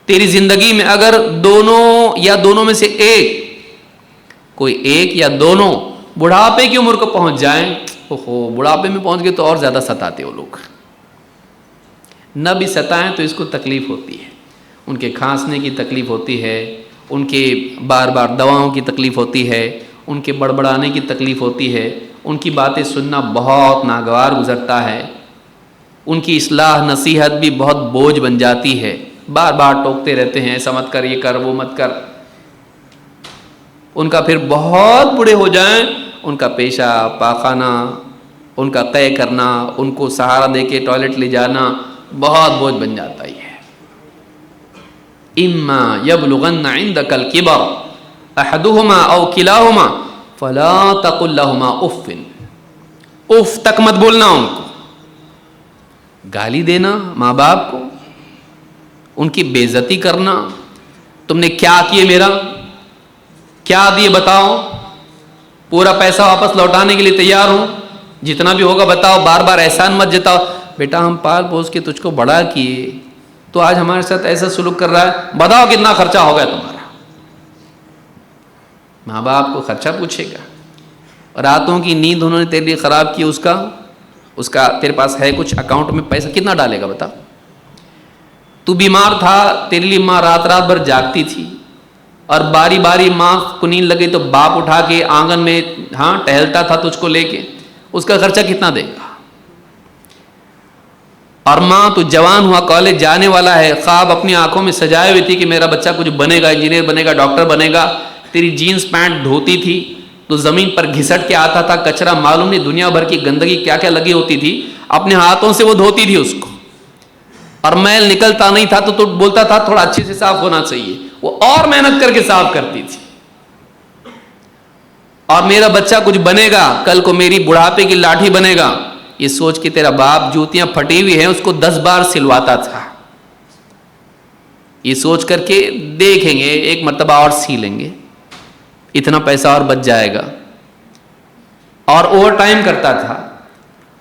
تیری زندگی میں اگر دونوں یا دونوں میں سے کوئی ایک یا دونوں بڑھاپے کی عمر کو پہنچ جائیں، بڑھاپے میں پہنچ گئے تو اور زیادہ ستاتے وہ لوگ. نہ بھی ستائیں تو اس کو تکلیف ہوتی ہے. ان کے کھانسنے کی تکلیف ہوتی ہے، ان کے بار بار دواؤں کی تکلیف ہوتی ہے، ان کے بڑبڑانے کی تکلیف ہوتی ہے، ان کی باتیں سننا بہت ناگوار گزرتا ہے، ان کی اصلاح نصیحت بھی بہت بوجھ بن جاتی ہے. بار بار ٹوکتے رہتے ہیں، ایسا مت کر، یہ کر، وہ مت کر. ان کا پھر بہت بوڑھے ہو جائیں، ان کا پیشاب پاخانہ، ان کا طے کرنا، ان کو سہارا دے کے ٹوائلٹ لے جانا بہت بوجھ بن جاتا ہے. اما یبلغن عندک الکبر احدہما او کلاہما فلا تقل لہما اف. اف تک مت بولنا ان کو. گالی دینا ماں باپ کو، ان کی بے عزتی کرنا. تم نے کیا کیے، میرا کیا دیے بتاؤ، پورا پیسہ واپس لوٹانے کے لیے تیار ہوں، جتنا بھی ہوگا بتاؤ، بار بار احسان مت جتاؤ. بیٹا ہم پال پوس کے تجھ کو بڑا کیے، تو آج ہمارے ساتھ ایسا سلوک کر رہا ہے، بتاؤ کتنا خرچہ ہوگا تمہارا. ماں باپ کو خرچہ پوچھے گا. راتوں کی نیند انہوں نے تیرے لیے خراب کی، اس کا تیرے پاس ہے کچھ اکاؤنٹ میں پیسہ، کتنا ڈالے گا بتا. تو بیمار تھا، تیرے لیے ماں رات بھر جاگتی تھی، اور باری باری ماں کو نیند لگے تو باپ اٹھا کے آنگن میں ٹہلتا تھا تجھ کو لے کے. اس کا خرچہ کتنا دے گا. اور ماں تو جوان ہوا، کالج جانے والا ہے، خواب اپنی آنکھوں میں سجائے ہوئی تھی کہ میرا بچہ کچھ بنے گا، انجینئر بنے گا، ڈاکٹر بنے گا. تیری جینز پینٹ دھوتی تھی تو زمین پر گھسٹ کے آتا تھا کچرا، معلوم نہیں دنیا بھر کی گندگی کیا کیا لگی ہوتی تھی، اپنے ہاتھوں سے وہ دھوتی تھی اس کو، اور میل نکلتا نہیں تھا تو بولتا تھا تھوڑا اچھے سے صاف ہونا چاہیے. وہ اور محنت کر کے صاف کرتی تھی. اور میرا بچہ کچھ بنے گا، کل کو میری بڑھاپے کی لاٹھی بنے گا، یہ سوچ کے تیرا باپ جوتیاں پھٹی ہوئی ہیں اس کو 10 بار سلواتا تھا، یہ سوچ کر کے دیکھیں گے ایک مرتبہ اور سی لیں گے، اتنا پیسہ اور بچ جائے گا. اور اوور ٹائم کرتا تھا،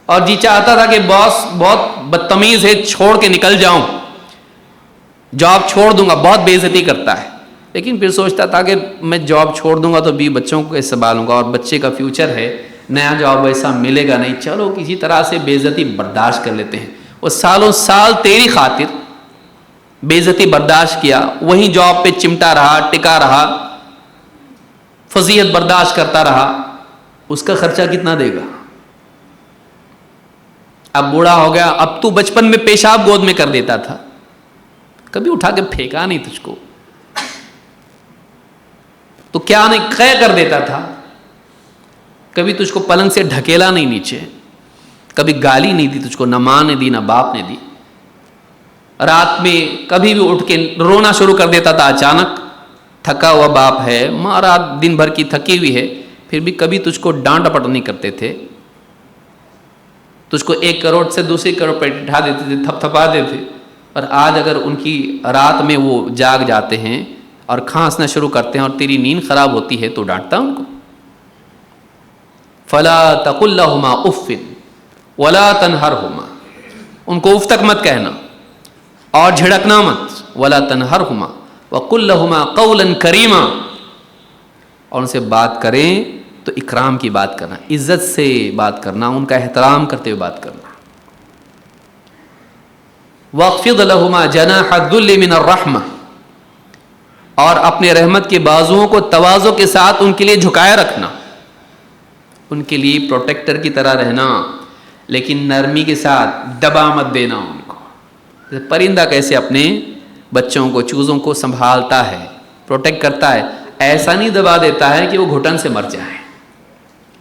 اور جی چاہتا تھا کہ باس بہت بدتمیز ہے، چھوڑ کے نکل جاؤں، جاب چھوڑ دوں گا، بہت بے عزتی کرتا ہے. لیکن پھر سوچتا تھا کہ میں جاب چھوڑ دوں گا تو بھی بچوں کو کیسے سنبھالوں گا، اور بچے کا فیوچر ہے، نیا جاب ویسا ملے گا نہیں، چلو کسی طرح سے بے عزتی برداشت کر لیتے ہیں. وہ سالوں سال تیری خاطر بے عزتی برداشت کیا، وہیں جاب پہ چمٹا رہا، ٹکا رہا، فضیحت برداشت کرتا رہا، اس کا خرچہ کتنا دے گا؟ اب بوڑھا ہو گیا، اب تو بچپن میں پیشاب گود میں کر دیتا تھا، کبھی اٹھا کے پھینکا نہیں تجھ کو، تو کیا نہیں قے کر دیتا تھا، کبھی تجھ کو پلنگ سے ڈھکیلا نہیں نیچے، کبھی گالی نہیں دی تجھ کو، نہ ماں نے دی نہ باپ نے دی، رات میں کبھی بھی اٹھ کے رونا شروع کر دیتا تھا اچانک، تھکا ہوا باپ ہے، ماں رات دن بھر کی تھکی ہوئی ہے، پھر بھی کبھی تجھ کو ڈانٹ ڈپٹ نہیں کرتے تھے، تجھ کو 1 کروڑ سے دوسری کروڑ پہ اٹھا دیتے تھے، تھپ تھپا دیتے تھے، اور آج اگر ان کی رات میں وہ جاگ جاتے ہیں اور کھانسنا شروع کرتے ہیں اور تیری نیند خراب ہوتی ہے تو ڈانٹتا ان کو. فلا تقل لهما اف ولا تنهرهما، ان کو اف تک مت کہنا اور جھڑکنا مت، ولا تنهرهما وقل لهما قولا کریما، اور ان سے بات کریں تو اکرام کی بات کرنا، عزت سے بات کرنا، ان کا احترام کرتے ہوئے بات کرنا. واخفض لهما جناح الذل من الرحمہ، اور اپنے رحمت کے بازوؤں کو تواضع کے ساتھ ان کے لیے جھکائے رکھنا، ان کے لیے پروٹیکٹر کی طرح رہنا، لیکن نرمی کے ساتھ دبا مت دینا ان کو. پرندہ کیسے اپنے بچوں کو، چوزوں کو سنبھالتا ہے، پروٹیکٹ کرتا ہے، ایسا نہیں دبا دیتا ہے کہ وہ گھٹن سے مر جائے.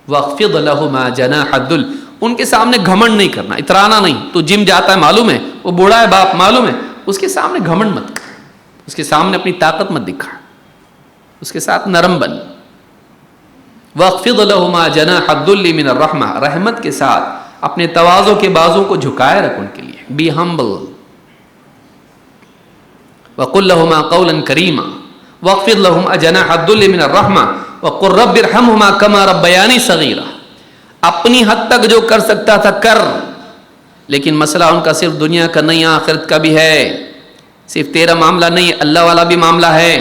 واخفض لهما جناح الذل، ان کے سامنے گھمنڈ نہیں کرنا، اترانا نہیں. تو جم جاتا ہے معلوم ہے، وہ بوڑھا ہے باپ معلوم ہے، اس کے سامنے گھمنڈ مت کر، اس کے سامنے اپنی طاقت مت دکھا، اس کے ساتھ نرم بن. واخفض لهما جناح الذل من الرحمہ، رحمت کے ساتھ اپنے تواضع کے بازو کو جھکائے رکھ ان کے لیے. Be humble. وقل لهما قولا کریما واخفض لهما جناح الذل من الرحمہ وقل رب ارحمهما كما ربياني صغيرا. اپنی حد تک جو کر سکتا تھا کر، لیکن مسئلہ ان کا صرف دنیا کا نہیں آخرت کا بھی ہے، صرف تیرا معاملہ نہیں، اللہ والا بھی معاملہ ہے.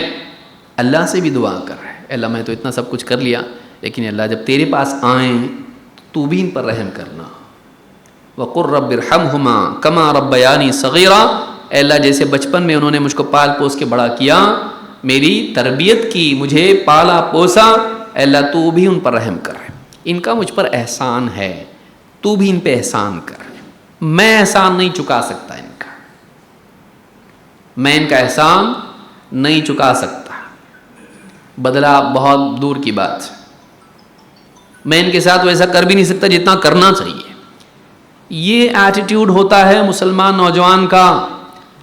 اللہ سے بھی دعا کر رہا ہے، اللہ میں تو اتنا سب کچھ کر لیا، لیکن اللہ جب تیرے پاس آئیں تو بھی ان پر رحم کرنا. وقل رب ارحمهما كما ربياني صغيرا، اے اللہ جیسے بچپن میں انہوں نے مجھ کو پال پوس کے بڑا کیا، میری تربیت کی، مجھے پالا پوسا، اے اللہ تو بھی ان پر رحم کر. ان کا مجھ پر احسان ہے، تو بھی ان پہ احسان کر. میں احسان نہیں چکا سکتا ان کا، میں ان کا احسان نہیں چکا سکتا، بدلہ بہت دور کی بات، میں ان کے ساتھ ویسا کر بھی نہیں سکتا جتنا کرنا چاہیے. یہ ایٹیٹیوڈ ہوتا ہے مسلمان نوجوان کا.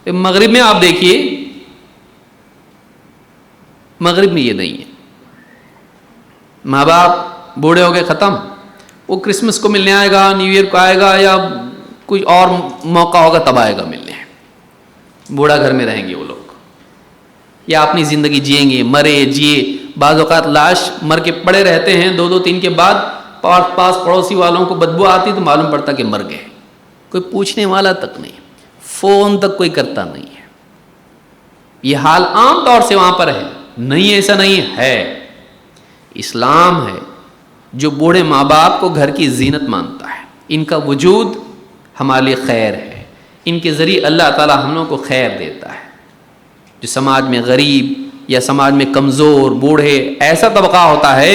مغرب میں آپ دیکھیے، مغرب میں یہ نہیں ہے. ماں باپ بوڑھے ہو گئے ختم، وہ کرسمس کو ملنے آئے گا، نیو ایئر کو آئے گا، یا کوئی اور موقع ہوگا تب آئے گا ملنے. بوڑھا گھر میں رہیں گے وہ لوگ، یا اپنی زندگی جئیں گے، مرے جیے. بعض اوقات لاش مر کے پڑے رہتے ہیں، 2-3 کے بعد پاس پڑوسی والوں کو بدبو آتی تو معلوم پڑتا کہ مر گئے. کوئی پوچھنے والا تک نہیں، فون تک کوئی کرتا نہیں ہے. یہ حال عام طور سے وہاں پر ہے، نہیں ایسا نہیں ہے. اسلام ہے جو بوڑھے ماں باپ کو گھر کی زینت مانتا ہے. ان کا وجود ہمارے لیے خیر ہے، ان کے ذریعے اللہ تعالی ہم لوگوں کو خیر دیتا ہے. جو سماج میں غریب یا سماج میں کمزور بوڑھے ایسا طبقہ ہوتا ہے،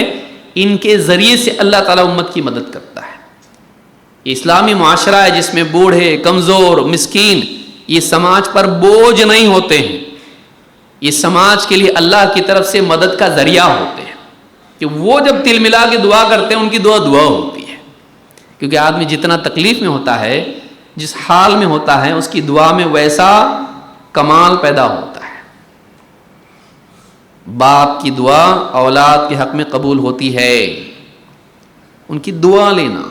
ان کے ذریعے سے اللہ تعالیٰ امت کی مدد کرتا ہے. یہ اسلامی معاشرہ ہے جس میں بوڑھے کمزور مسکین یہ سماج پر بوجھ نہیں ہوتے ہیں، یہ سماج کے لیے اللہ کی طرف سے مدد کا ذریعہ ہوتے ہیں. کہ وہ جب تل ملا کے دعا کرتے ہیں ان کی دعا ہوتی ہے. کیونکہ آدمی جتنا تکلیف میں ہوتا ہے، جس حال میں ہوتا ہے، اس کی دعا میں ویسا کمال پیدا ہوتا ہے. باپ کی دعا اولاد کے حق میں قبول ہوتی ہے. ان کی دعا لینا،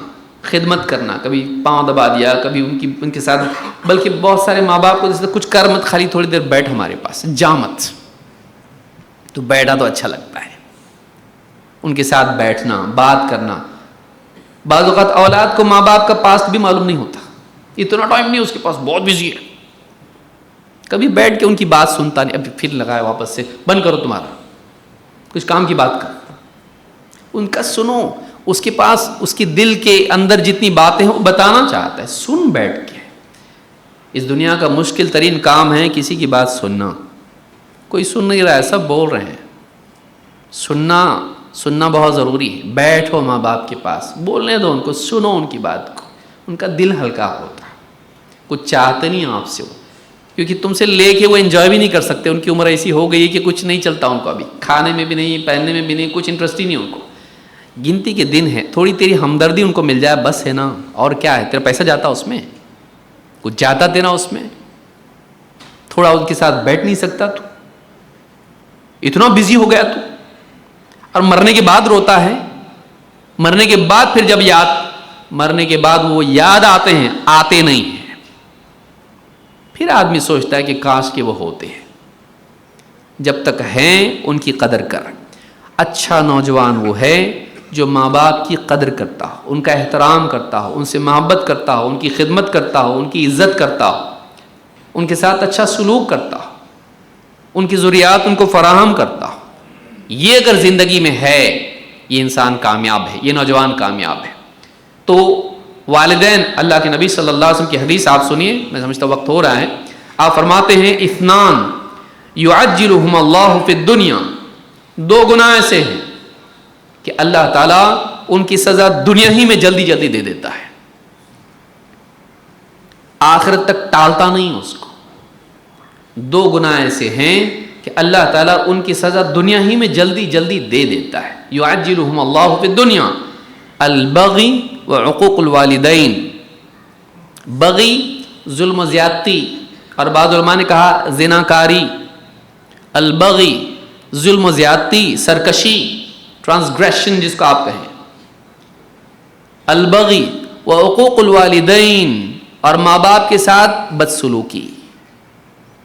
خدمت کرنا، کبھی پاؤں دبا دیا، کبھی ان کے ساتھ، بلکہ بہت سارے ماں باپ کو جیسے کچھ کر مت، خالی تھوڑی دیر بیٹھ ہمارے پاس، جا مت. تو بیٹھا تو اچھا لگتا ہے، ان کے ساتھ بیٹھنا، بات کرنا. بعض اوقات اولاد کو ماں باپ کا پاس بھی معلوم نہیں ہوتا، اتنا ٹائم نہیں اس کے پاس، بہت بزی ہے. کبھی بیٹھ کے ان کی بات سنتا نہیں، اب پھر لگایا واپس سے، بند کرو تمہارا، کچھ کام کی بات کر. ان کا سنو، اس کے پاس اس کی دل کے اندر جتنی باتیں ہیں وہ بتانا چاہتا ہے، سن بیٹھ کے. اس دنیا کا مشکل ترین کام ہے کسی کی بات سننا. کوئی سن نہیں رہا ہے، سب بول رہے ہیں. سننا بہت ضروری ہے. بیٹھو ماں باپ کے پاس، بولنے دو ان کو، سنو ان کی بات کو، ان کا دل ہلکا ہوتا ہے. کچھ چاہتے نہیں آپ سے وہ، کیونکہ تم سے لے کے وہ انجوائے بھی نہیں کر سکتے. ان کی عمر ایسی ہو گئی ہے کہ کچھ نہیں چلتا ان کو، ابھی کھانے میں بھی نہیں، پہننے میں بھی نہیں، کچھ انٹرسٹ ہی نہیں ان کو. گنتی کے دن ہے، تھوڑی تیری ہمدردی ان کو مل جائے بس ہے نا. اور کیا ہے، تیرا پیسہ جاتا اس میں؟ کچھ جاتا تیرا اس میں؟ تھوڑا ان کے ساتھ بیٹھ نہیں سکتا تو؟ اتنا بزی ہو گیا تو؟ اور مرنے کے بعد روتا ہے. مرنے کے بعد پھر جب مرنے کے بعد وہ یاد آتے ہیں، آتے نہیں ہیں. پھر آدمی سوچتا ہے کہ کاش کہ وہ ہوتے ہیں. جب تک ہیں ان کی قدر کر. اچھا نوجوان وہ ہے جو ماں باپ کی قدر کرتا ہو، ان کا احترام کرتا ہو، ان سے محبت کرتا ہو، ان کی خدمت کرتا ہو، ان کی عزت کرتا ہو، ان کے ساتھ اچھا سلوک کرتا ہو، ان کی ضروریات ان کو فراہم کرتا ہو. یہ اگر زندگی میں ہے، یہ انسان کامیاب ہے، یہ نوجوان کامیاب ہے. تو والدین، اللہ کے نبی صلی اللہ علیہ وسلم کی حدیث آپ سنیے، میں سمجھتا وقت ہو رہا ہے. آپ فرماتے ہیں اثنان یعجلہم اللہ فی الدنیا، دو گناہ ایسے ہیں کہ اللہ تعالیٰ ان کی سزا دنیا ہی میں جلدی جلدی دے دیتا ہے، آخرت تک ٹالتا نہیں اس کو. دو گناہ ایسے ہیں کہ اللہ تعالیٰ ان کی سزا دنیا ہی میں جلدی جلدی دے دیتا ہے. یعجلہم اللہ فی الدنیا البغی وعقوق الوالدین. بغی ظلم و زیادتی، اور بعض علماء نے کہا زناکاری. البغی ظلم و زیادتی، سرکشی، ٹرانسگریشن جس کو آپ کہیں. البغی وعقوق الوالدین، اور ماں باپ کے ساتھ بدسلوکی.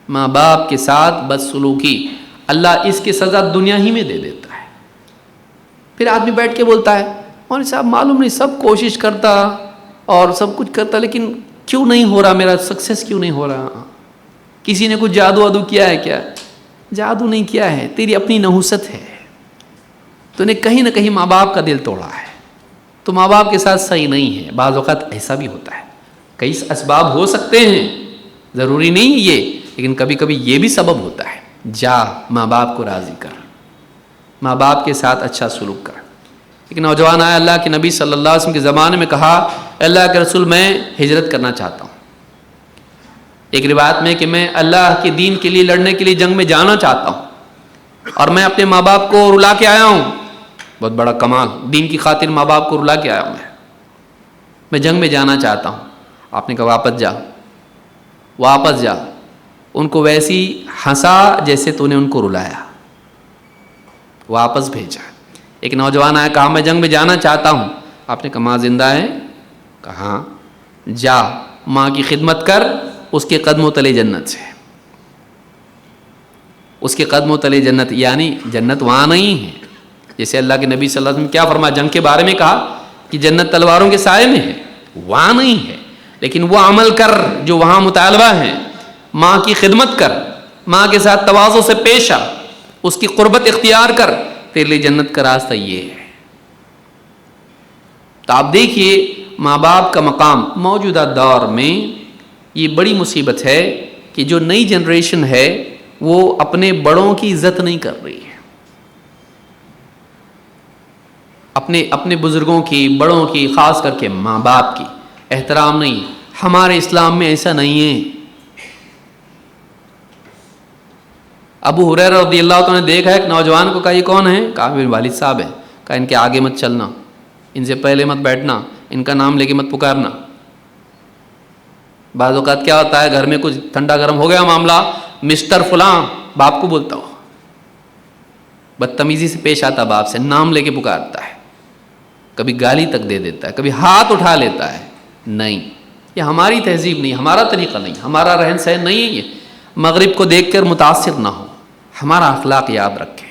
ماں باپ کے ساتھ بدسلوکی، اللہ اس کی سزا دنیا ہی میں دے دیتا ہے. پھر آدمی بیٹھ کے بولتا ہے مولوی صاحب معلوم نہیں، سب کوشش کرتا اور سب کچھ کرتا لیکن کیوں نہیں ہو رہا، میرا سکسیس کیوں نہیں ہو رہا؟ کسی نے کچھ جادو وادو کیا ہے کیا؟ جادو نہیں کیا ہے، تیری اپنی نحوست ہے. تو نے کہیں نہ کہیں ماں باپ کا دل توڑا ہے، تو ماں باپ کے ساتھ صحیح نہیں ہے. بعض اوقات ایسا بھی ہوتا ہے، کئی اسباب ہو سکتے ہیں، ضروری نہیں یہ، لیکن کبھی کبھی یہ بھی سبب ہوتا ہے. جا ماں باپ کو راضی کر، ماں باپ کے ساتھ اچھا سلوک کر. ایک نوجوان آیا اللہ کے نبی صلی اللہ علیہ وسلم کے زمانے میں، کہا اللہ کے رسول میں ہجرت کرنا چاہتا ہوں. ایک روایت میں کہ میں اللہ کے دین کے لیے لڑنے کے لیے جنگ میں جانا چاہتا ہوں، اور میں اپنے ماں باپ کو رلا کے آیا ہوں. بہت بڑا کمال، دین کی خاطر ماں باپ کو رلا کے آیا ہوں. میں جنگ میں جانا چاہتا ہوں. آپ نے کہا واپس جا، واپس جا. ان کو ویسی ہنسا جیسے تو نے ان کو رلایا، واپس بھیجا. ایک نوجوان آیا، کہا میں جنگ میں جانا چاہتا ہوں. آپ نے کہا ماں زندہ ہے؟ کہا جا، ماں کی خدمت کر، اس کے قدموں تلے جنت سے. اس کے قدموں تلے جنت، یعنی جنت وہاں نہیں ہے. جیسے اللہ کے نبی صلی اللہ علیہ وسلم کیا فرمایا جنگ کے بارے میں، کہا کہ جنت تلواروں کے سائے میں ہے، وہاں نہیں ہے. لیکن وہ عمل کر جو وہاں مطالبہ ہے. ماں کی خدمت کر، ماں کے ساتھ تواضع سے پیش آ، اس کی قربت اختیار کر، تیرے لیے جنت کا راستہ یہ ہے. تو آپ دیکھیے ماں باپ کا مقام موجودہ دور میں یہ بڑی مصیبت ہے کہ جو نئی جنریشن ہے وہ اپنے بڑوں کی عزت نہیں کر رہی ہے، اپنے بزرگوں کی، بڑوں کی، خاص کر کے ماں باپ کی احترام نہیں. ہمارے اسلام میں ایسا نہیں ہے. ابو ہریرہ رضی اللہ عنہ نے دیکھا ایک نوجوان کو، کہا یہ کون ہے؟ کہا میرے والد صاحب ہیں. کہا ان کے آگے مت چلنا، ان سے پہلے مت بیٹھنا، ان کا نام لے کے مت پکارنا. بعض اوقات کیا ہوتا ہے، گھر میں کچھ ٹھنڈا گرم ہو گیا معاملہ، مسٹر فلاں باپ کو بولتا ہو، بدتمیزی سے پیش آتا، باپ سے نام لے کے پکارتا ہے، کبھی گالی تک دے دیتا ہے، کبھی ہاتھ اٹھا لیتا ہے. نہیں، یہ ہماری تہذیب نہیں، ہمارا طریقہ نہیں، ہمارا رہن سہن نہیں ہے. یہ مغرب کو دیکھ کر متاثر نہ ہو، ہمارا اخلاق یاد رکھیں.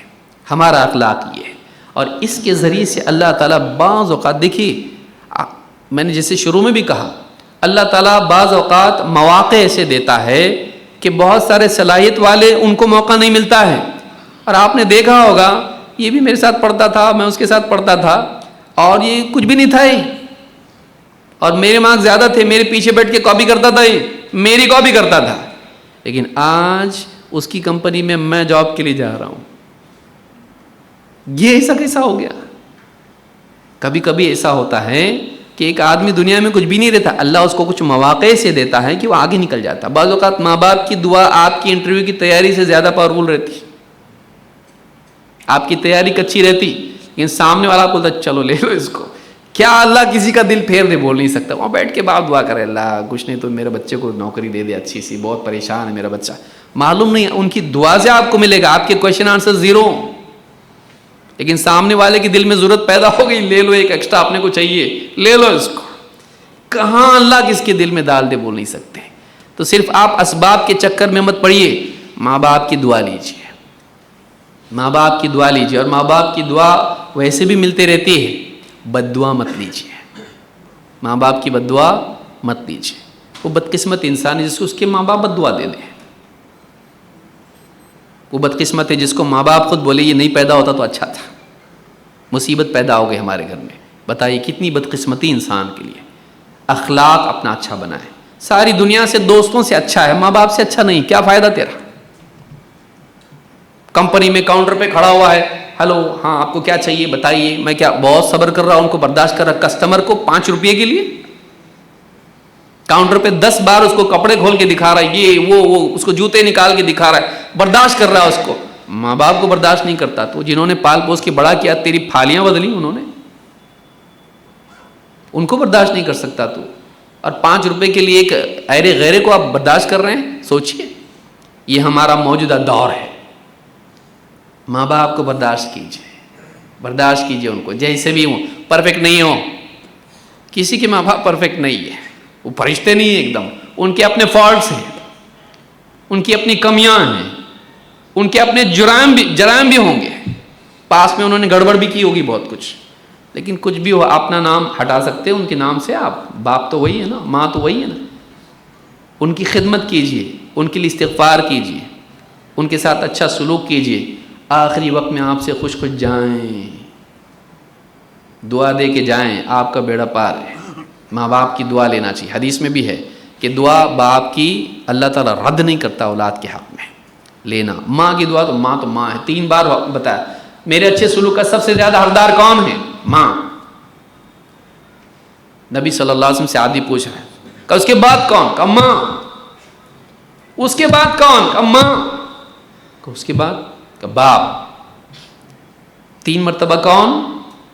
ہمارا اخلاق یہ ہے، اور اس کے ذریعے سے اللہ تعالیٰ بعض اوقات، دیکھیے میں نے جیسے شروع میں بھی کہا، اللہ تعالیٰ بعض اوقات مواقع ایسے دیتا ہے کہ بہت سارے صلاحیت والے ان کو موقع نہیں ملتا ہے. اور آپ نے دیکھا ہوگا، یہ بھی میرے ساتھ پڑھتا تھا، میں اس کے ساتھ پڑھتا تھا، اور یہ کچھ بھی نہیں تھا یہ، اور میرے مارکس زیادہ تھے، میرے پیچھے بیٹھ کے کاپی کرتا تھا، یہ میری کاپی کرتا تھا، لیکن آج اس کی کمپنی میں میں جاب کے لیے جا رہا ہوں. یہ ایسا کیسا ہو گیا؟ کبھی کبھی ایسا ہوتا ہے کہ ایک آدمی دنیا میں کچھ بھی نہیں رہتا، اللہ اس کو کچھ مواقع سے دیتا ہے کہ وہ آگے نکل جاتا. بعض اوقات ماں باپ کی دعا آپ کی انٹرویو کی تیاری سے زیادہ پاورفل رہتی. آپ کی تیاری کچی رہتی لیکن سامنے والا بولتا چلو لے لو اس کو. کیا اللہ کسی کا دل پھیر دے؟ بول نہیں سکتا. وہاں بیٹھ کے باپ دعا کرے اللہ کچھ نہیں تو میرے بچے کو نوکری دے دے اچھی سی، بہت پریشان ہے میرا بچہ. معلوم نہیں ان کی دعا سے آپ کو ملے گا، آپ کے کوشچن آنسر زیرو، لیکن سامنے والے کے دل میں ضرورت پیدا ہو گئی، لے لو ایک ایکسٹرا اپنے کو چاہیے، لے لو اس کو. کہاں اللہ کس کے دل میں ڈال دے بول نہیں سکتے. تو صرف آپ اسباب کے چکر میں مت پڑیے، ماں باپ کی دعا لیجیے، ماں باپ کی دعا لیجیے. اور ماں باپ کی دعا ویسے بھی ملتے رہتی ہے، بد دعا مت لیجیے، ماں باپ کی بد دعا مت لیجیے. وہ بدقسمت انسان ہے جس کو اس کے ماں باپ بد دعا دے دیں. وہ بدقسمت ہے جس کو ماں باپ خود بولے یہ نہیں پیدا ہوتا تو اچھا تھا، مصیبت پیدا ہو گئی ہمارے گھر میں. بتائیے کتنی بدقسمتی انسان کے لیے. اخلاق اپنا اچھا بنائے. ساری دنیا سے دوستوں سے اچھا ہے، ماں باپ سے اچھا نہیں. کیا فائدہ تیرا؟ کمپنی میں کاؤنٹر پہ کھڑا ہوا ہے، ہلو ہاں آپ کو کیا چاہیے بتائیے. میں کیا بہت صبر کر رہا ہوں، ان کو برداشت کر رہا. کسٹمر کو 5 روپے کے لیے کاؤنٹر پہ 10 بار اس کو کپڑے کھول کے دکھا رہا ہے، یہ وہ اس کو جوتے نکال کے دکھا رہا ہے، برداشت کر رہا ہے اس کو. ماں باپ کو برداشت نہیں کرتا تو جنہوں نے پال پوس کے بڑا کیا، تیری پھالیاں بدلی انہوں نے، ان کو برداشت نہیں کر سکتا تو. اور 5 روپے کے لیے ایک ایرے غیرے کو آپ برداشت کر رہے ہیں. سوچئے یہ ہمارا موجودہ دور ہے. ماں باپ کو برداشت کیجئے، برداشت کیجئے ان کو جیسے بھی ہوں. پرفیکٹ نہیں ہو، کسی کے ماں باپ پرفیکٹ نہیں ہے، وہ فرشتے نہیں ہیں ایک دم. ان کے اپنے فالٹس ہیں، ان کی اپنی کمیاں ہیں، ان کے اپنے جرائم بھی ہوں گے. پاس میں انہوں نے گڑبڑ بھی کی ہوگی بہت کچھ، لیکن کچھ بھی ہو اپنا نام ہٹا سکتے ہیں ان کے نام سے. آپ باپ تو وہی ہے نا، ماں تو وہی ہے نا. ان کی خدمت کیجئے، ان کے لیے استغفار کیجئے، ان کے ساتھ اچھا سلوک کیجئے. آخری وقت میں آپ سے خوش خوش جائیں، دعا دے کے جائیں، آپ کا بیڑا پار ہے. ماں باپ کی دعا لینا چاہیے. حدیث میں بھی ہے کہ دعا باپ کی اللہ تعالیٰ رد نہیں کرتا اولاد کے حق میں لینا. ماں کی دعا تو ماں ہے. 3 بار بتایا میرے اچھے سلوک کا سب سے زیادہ حقدار کون ہے؟ ماں. نبی صلی اللہ علیہ وسلم سے آدمی پوچھ رہا ہے کہ اس کے بعد کون؟ کہ ماں. اس کے بعد کون؟ کہ ماں. کہ اس کے بعد؟ کہ باپ. 3 مرتبہ کون؟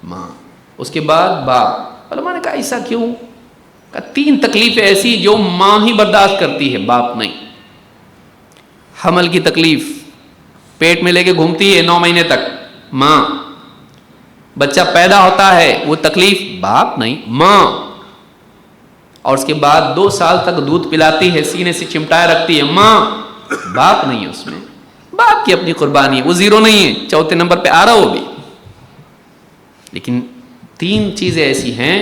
ماں. اس کے بعد باپ. علماء نے کہا ایسا کیوں؟ کہ 3 تکلیفیں ایسی جو ماں ہی برداشت کرتی ہے، باپ نہیں. حمل کی تکلیف، پیٹ میں لے کے گھومتی ہے 9 مہینے تک، ماں. بچہ پیدا ہوتا ہے وہ تکلیف، باپ نہیں ماں. اور اس کے بعد 2 سال تک دودھ پلاتی ہے، سینے سے چمٹائے رکھتی ہے، ماں. باپ نہیں ہے اس میں. باپ کی اپنی قربانی ہے، وہ زیرو نہیں ہے، 4تھے نمبر پہ آ رہا وہ بھی. لیکن 3 چیزیں ایسی ہیں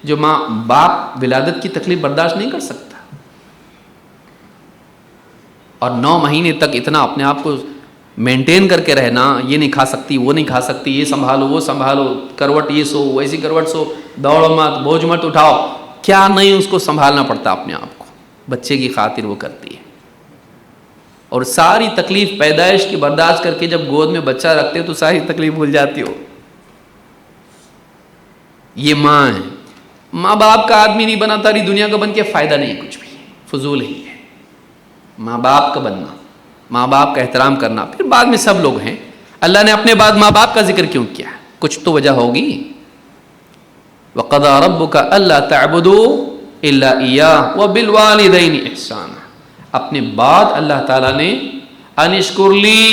جو ماں باپ ولادت کی تکلیف برداشت نہیں کر سکتا. اور 9 مہینے تک اتنا اپنے آپ کو مینٹین کر کے رہنا، یہ نہیں کھا سکتی، وہ نہیں کھا سکتی، یہ سنبھالو وہ سنبھالو، کروٹ یہ سو ویسی کروٹ سو، دوڑو مت، بوجھ مت اٹھاؤ. کیا نہیں اس کو سنبھالنا پڑتا اپنے آپ کو. بچے کی خاطر وہ کرتی ہے. اور ساری تکلیف پیدائش کی برداشت کر کے جب گود میں بچہ رکھتے ہو تو ساری تکلیف بھول جاتی ہو. یہ ماں ہے. ماں باپ کا آدمی نہیں بنا تاری دنیا کا بن کے فائدہ نہیں کچھ بھی، فضول ہی ہے. ماں باپ کا بننا، ماں باپ کا احترام کرنا. پھر بعد میں سب لوگ ہیں. اللہ نے اپنے بعد ماں باپ کا ذکر کیوں کیا؟ کچھ تو وجہ ہوگی. وَقَضَىٰ رَبُّكَ أَلَّا تَعْبُدُوا إِلَّا إِيَّاهُ وَبِالْوَالِدَيْنِ إِحْسَانًا. اپنے بعد اللہ تعالیٰ نے أَنِ اشْكُرْ لِي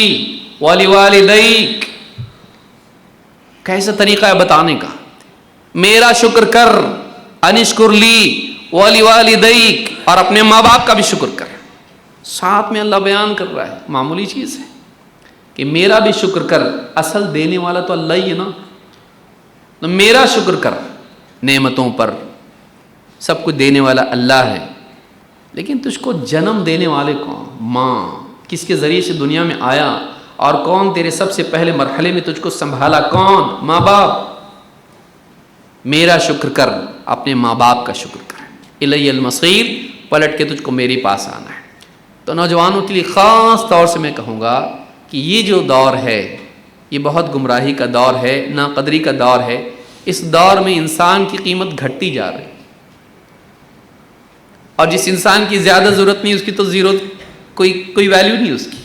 وَلِوَالِدَيْكَ، کیسا طریقہ ہے بتانے کا؟ میرا شکر کر، أَنِ اشْكُرْ لِي وَلِوَالِدَيْكَ، اور اپنے ماں باپ کا بھی شکر کر. ساتھ میں اللہ بیان کر رہا ہے. معمولی چیز ہے کہ میرا بھی شکر کر. اصل دینے والا تو اللہ ہی ہے نا. تو میرا شکر کر نعمتوں پر. سب کچھ دینے والا اللہ ہے، لیکن تجھ کو جنم دینے والے کون؟ ماں. کس کے ذریعے سے دنیا میں آیا اور کون تیرے سب سے پہلے مرحلے میں تجھ کو سنبھالا؟ کون؟ ماں باپ. میرا شکر کر، اپنے ماں باپ کا شکر کر. الی المصیر، پلٹ کے تجھ کو میرے پاس آنا ہے۔ تو نوجوانوں کے لیے خاص طور سے میں کہوں گا کہ یہ جو دور ہے یہ بہت گمراہی کا دور ہے، ناقدری کا دور ہے۔ اس دور میں انسان کی قیمت گھٹتی جا رہی ہے، اور جس انسان کی زیادہ ضرورت نہیں اس کی تو زیرو، کوئی ویلیو نہیں اس کی۔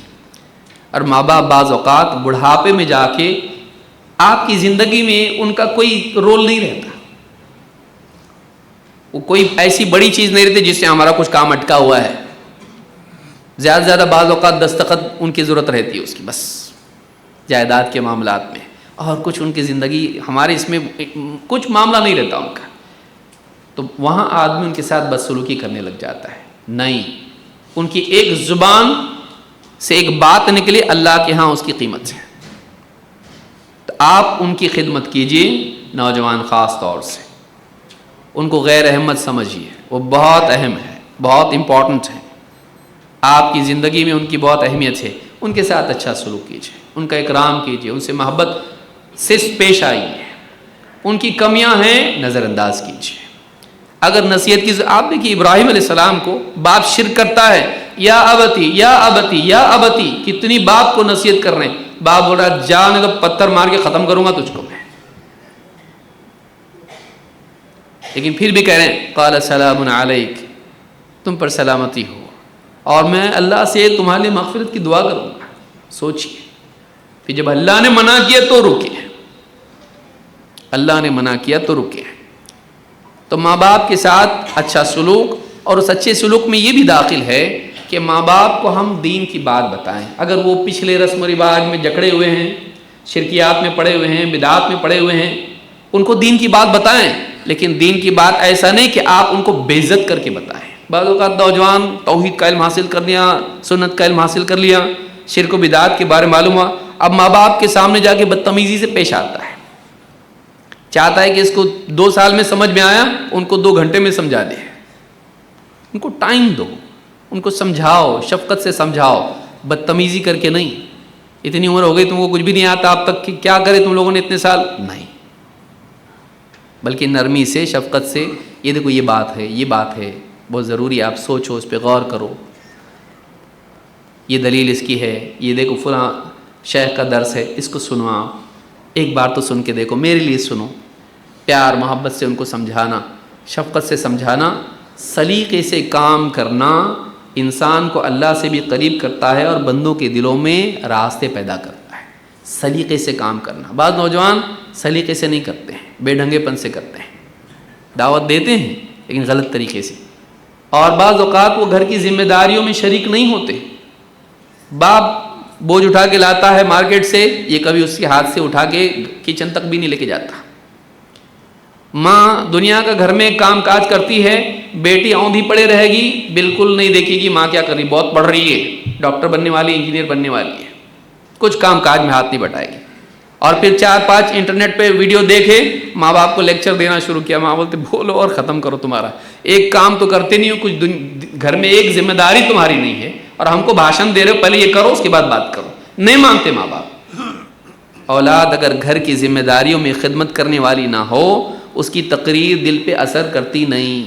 اور ماں باپ بعض اوقات بڑھاپے میں جا کے آپ کی زندگی میں ان کا کوئی رول نہیں رہتا، وہ کوئی ایسی بڑی چیز نہیں رہتی جس سے ہمارا کچھ کام اٹکا ہوا ہے۔ زیادہ سے زیادہ بعض اوقات دستخط ان کی ضرورت رہتی ہے اس کی، بس جائیداد کے معاملات میں، اور کچھ ان کی زندگی ہمارے اس میں کچھ معاملہ نہیں رہتا ان کا۔ تو وہاں آدمی ان کے ساتھ بدسلوکی کرنے لگ جاتا ہے۔ نہیں، ان کی ایک زبان سے ایک بات نکلے اللہ کے ہاں اس کی قیمت ہے۔ تو آپ ان کی خدمت کیجیے، نوجوان خاص طور سے ان کو غیر احمد سمجھیے، وہ بہت اہم ہے، بہت امپورٹنٹ ہے، آپ کی زندگی میں ان کی بہت اہمیت ہے۔ ان کے ساتھ اچھا سلوک کیجیے، ان کا اکرام کیجیے، ان سے محبت سے پیش آئیے، ان کی کمیاں ہیں نظر انداز کیجیے۔ اگر نصیحت کی آپ دیکھیے ابراہیم علیہ السلام کو باپ شرک کرتا ہے، یا ابتی یا ابتی یا ابتی، کتنی باپ کو نصیحت کر رہے ہیں، باپ بول رہا جا نہیں تو پتھر مار کے ختم کروں گا تجھ کو میں، لیکن پھر بھی کہہ رہے ہیں قال سلام علیک، تم پر سلامتی ہو، اور میں اللہ سے تمہارے لیے مغفرت کی دعا کروں گا۔ سوچیے، پھر جب اللہ نے منع کیا تو رکے، اللہ نے منع کیا تو رکے۔ تو ماں باپ کے ساتھ اچھا سلوک، اور اس اچھے سلوک میں یہ بھی داخل ہے کہ ماں باپ کو ہم دین کی بات بتائیں۔ اگر وہ پچھلے رسم و رواج میں جکڑے ہوئے ہیں، شرکیات میں پڑے ہوئے ہیں، بدعات میں پڑے ہوئے ہیں، ان کو دین کی بات بتائیں، لیکن دین کی بات ایسا نہیں کہ آپ ان کو بے عزت کر کے بتائیں۔ بعض اوقات نوجوان توحید کا علم حاصل کر لیا، سنت کا علم حاصل کر لیا، شرک و بدعات کے بارے معلوم ہوا، اب ماں باپ کے سامنے جا کے بدتمیزی سے پیش آتا ہے، چاہتا ہے کہ اس کو 2 سال میں سمجھ میں آیا، ان کو 2 گھنٹے میں سمجھا دے۔ ان کو ٹائم دو، ان کو سمجھاؤ، شفقت سے سمجھاؤ، بدتمیزی کر کے نہیں۔ اتنی عمر ہو گئی تم کو کچھ بھی نہیں آتا اب تک کہ کیا کرے تم لوگوں نے اتنے سال، نہیں، بلکہ نرمی سے، شفقت سے، یہ دیکھو یہ بات ہے، یہ بات ہے، بہت ضروری ہے، آپ سوچو، اس پہ غور کرو، یہ دلیل اس کی ہے، یہ دیکھو فلاں شیخ کا درس ہے، اس کو سنو، آپ ایک بار تو سن کے دیکھو، میرے لیے سنو۔ پیار محبت سے ان کو سمجھانا، شفقت سے سمجھانا، سلیقے سے کام کرنا انسان کو اللہ سے بھی قریب کرتا ہے اور بندوں کے دلوں میں راستے پیدا کرتا ہے۔ سلیقے سے کام کرنا، بعض نوجوان سلیقے سے نہیں کرتے ہیں، بے ڈھنگے پن سے کرتے ہیں، دعوت دیتے ہیں لیکن غلط طریقے سے، اور بعض اوقات وہ گھر کی ذمہ داریوں میں شریک نہیں ہوتے۔ باپ بوجھ اٹھا کے لاتا ہے مارکیٹ سے، یہ کبھی اس کے ہاتھ سے اٹھا کے کچن تک بھی نہیں لے کے جاتا۔ ماں دنیا کا گھر میں کام کاج کرتی ہے، بیٹی اوندھی پڑے رہے گی، بالکل نہیں دیکھے گی ماں کیا کر رہی، بہت پڑھ رہی ہے، ڈاکٹر بننے والی، انجینئر بننے والی ہے، کچھ کام کاج میں ہاتھ نہیں بٹائے گی۔ اور پھر 4-5 انٹرنیٹ پہ ویڈیو دیکھے، ماں باپ کو لیکچر دینا شروع کیا، ماں بولتے بولو اور ختم کرو، تمہارا ایک کام تو کرتے نہیں ہو، کچھ گھر میں ایک ذمہ داری تمہاری نہیں ہے، اور ہم کو بھاشن دے رہے ہو، پہلے یہ کرو اس کے بعد بات کرو۔ نہیں مانتے ماں باپ۔ اولاد اگر گھر کی ذمہ داریوں میں خدمت کرنے والی نہ ہو، اس کی تقریر دل پہ اثر کرتی نہیں۔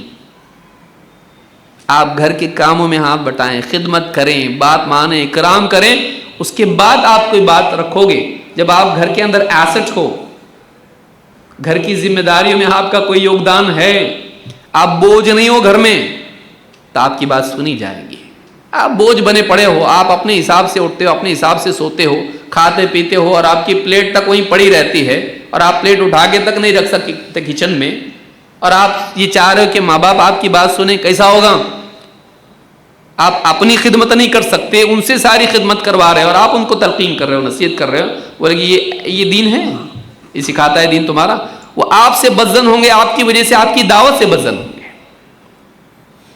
آپ گھر کے کاموں میں ہاتھ بٹائیں، خدمت کریں، بات مانیں، اکرام کریں، اس کے بعد آپ کوئی بات رکھو گے۔ جب آپ گھر کے اندر ایسٹ ہو، گھر کی ذمہ داریوں میں آپ کا کوئی یوگدان ہے، آپ بوجھ نہیں ہو گھر میں، تو آپ کی بات سنی جائے گی۔ آپ بوجھ بنے پڑے ہو، آپ اپنے حساب سے اٹھتے ہو، اپنے حساب سے سوتے ہو، کھاتے پیتے ہو، اور آپ کی پلیٹ تک وہیں پڑی رہتی ہے، اور آپ پلیٹ اٹھا کے تک نہیں رکھ سکتے کچن میں، اور آپ یہ چاہ رہے ہو کہ ماں باپ آپ کی بات سنیں، کیسا ہوگا؟ آپ اپنی خدمت نہیں کر سکتے، ان سے ساری خدمت کروا رہے ہو، اور آپ ان کو تلقین کر رہے ہو، نصیحت کر رہے ہو، بولے کہ یہ دین ہے، یہ سکھاتا ہے دین تمہارا۔ وہ آپ سے بدظن ہوں گے، آپ کی وجہ سے، آپ کی دعوت سے بدظن ہوں گے۔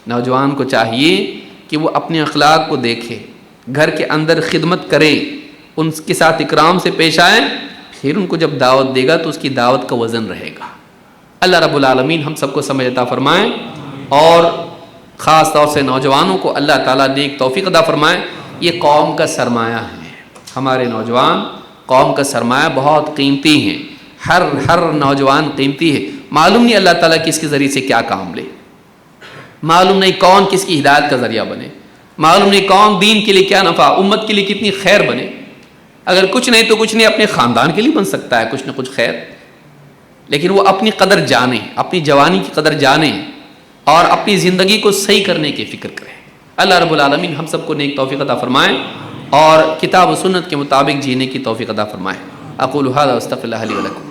نوجوان کو چاہیے کہ وہ اپنے اخلاق کو دیکھے، گھر کے اندر خدمت کرے، ان کے ساتھ اکرام سے پیش آئیں، پھر ان کو جب دعوت دے گا تو اس کی دعوت کا وزن رہے گا۔ اللہ رب العالمین ہم سب کو سمجھ عطا فرمائیں، اور خاص طور سے نوجوانوں کو اللہ تعالیٰ نیک توفیق عطا فرمائے۔ یہ قوم کا سرمایہ ہے، ہمارے نوجوان قوم کا سرمایہ، بہت قیمتی ہیں، ہر نوجوان قیمتی ہے، معلوم نہیں اللہ تعالیٰ کس کے ذریعے سے کیا کام لے۔ معلوم نہیں کون کس کی ہدایت کا ذریعہ بنے، معلوم نہیں کون دین کے لیے کیا نفع، امت کے لیے کتنی خیر بنے۔ اگر کچھ نہیں تو کچھ نہیں، اپنے خاندان کے لیے بن سکتا ہے کچھ نہ کچھ خیر، لیکن وہ اپنی قدر جانیں، اپنی جوانی کی قدر جانیں اور اپنی زندگی کو صحیح کرنے کی فکر کریں۔ اللہ رب العالمین ہم سب کو نیک توفیق عطا فرمائیں اور کتاب و سنت کے مطابق جینے کی توفیق عطا فرمائیں۔ اقول ھذا واستغفر اللہ لی ولکم۔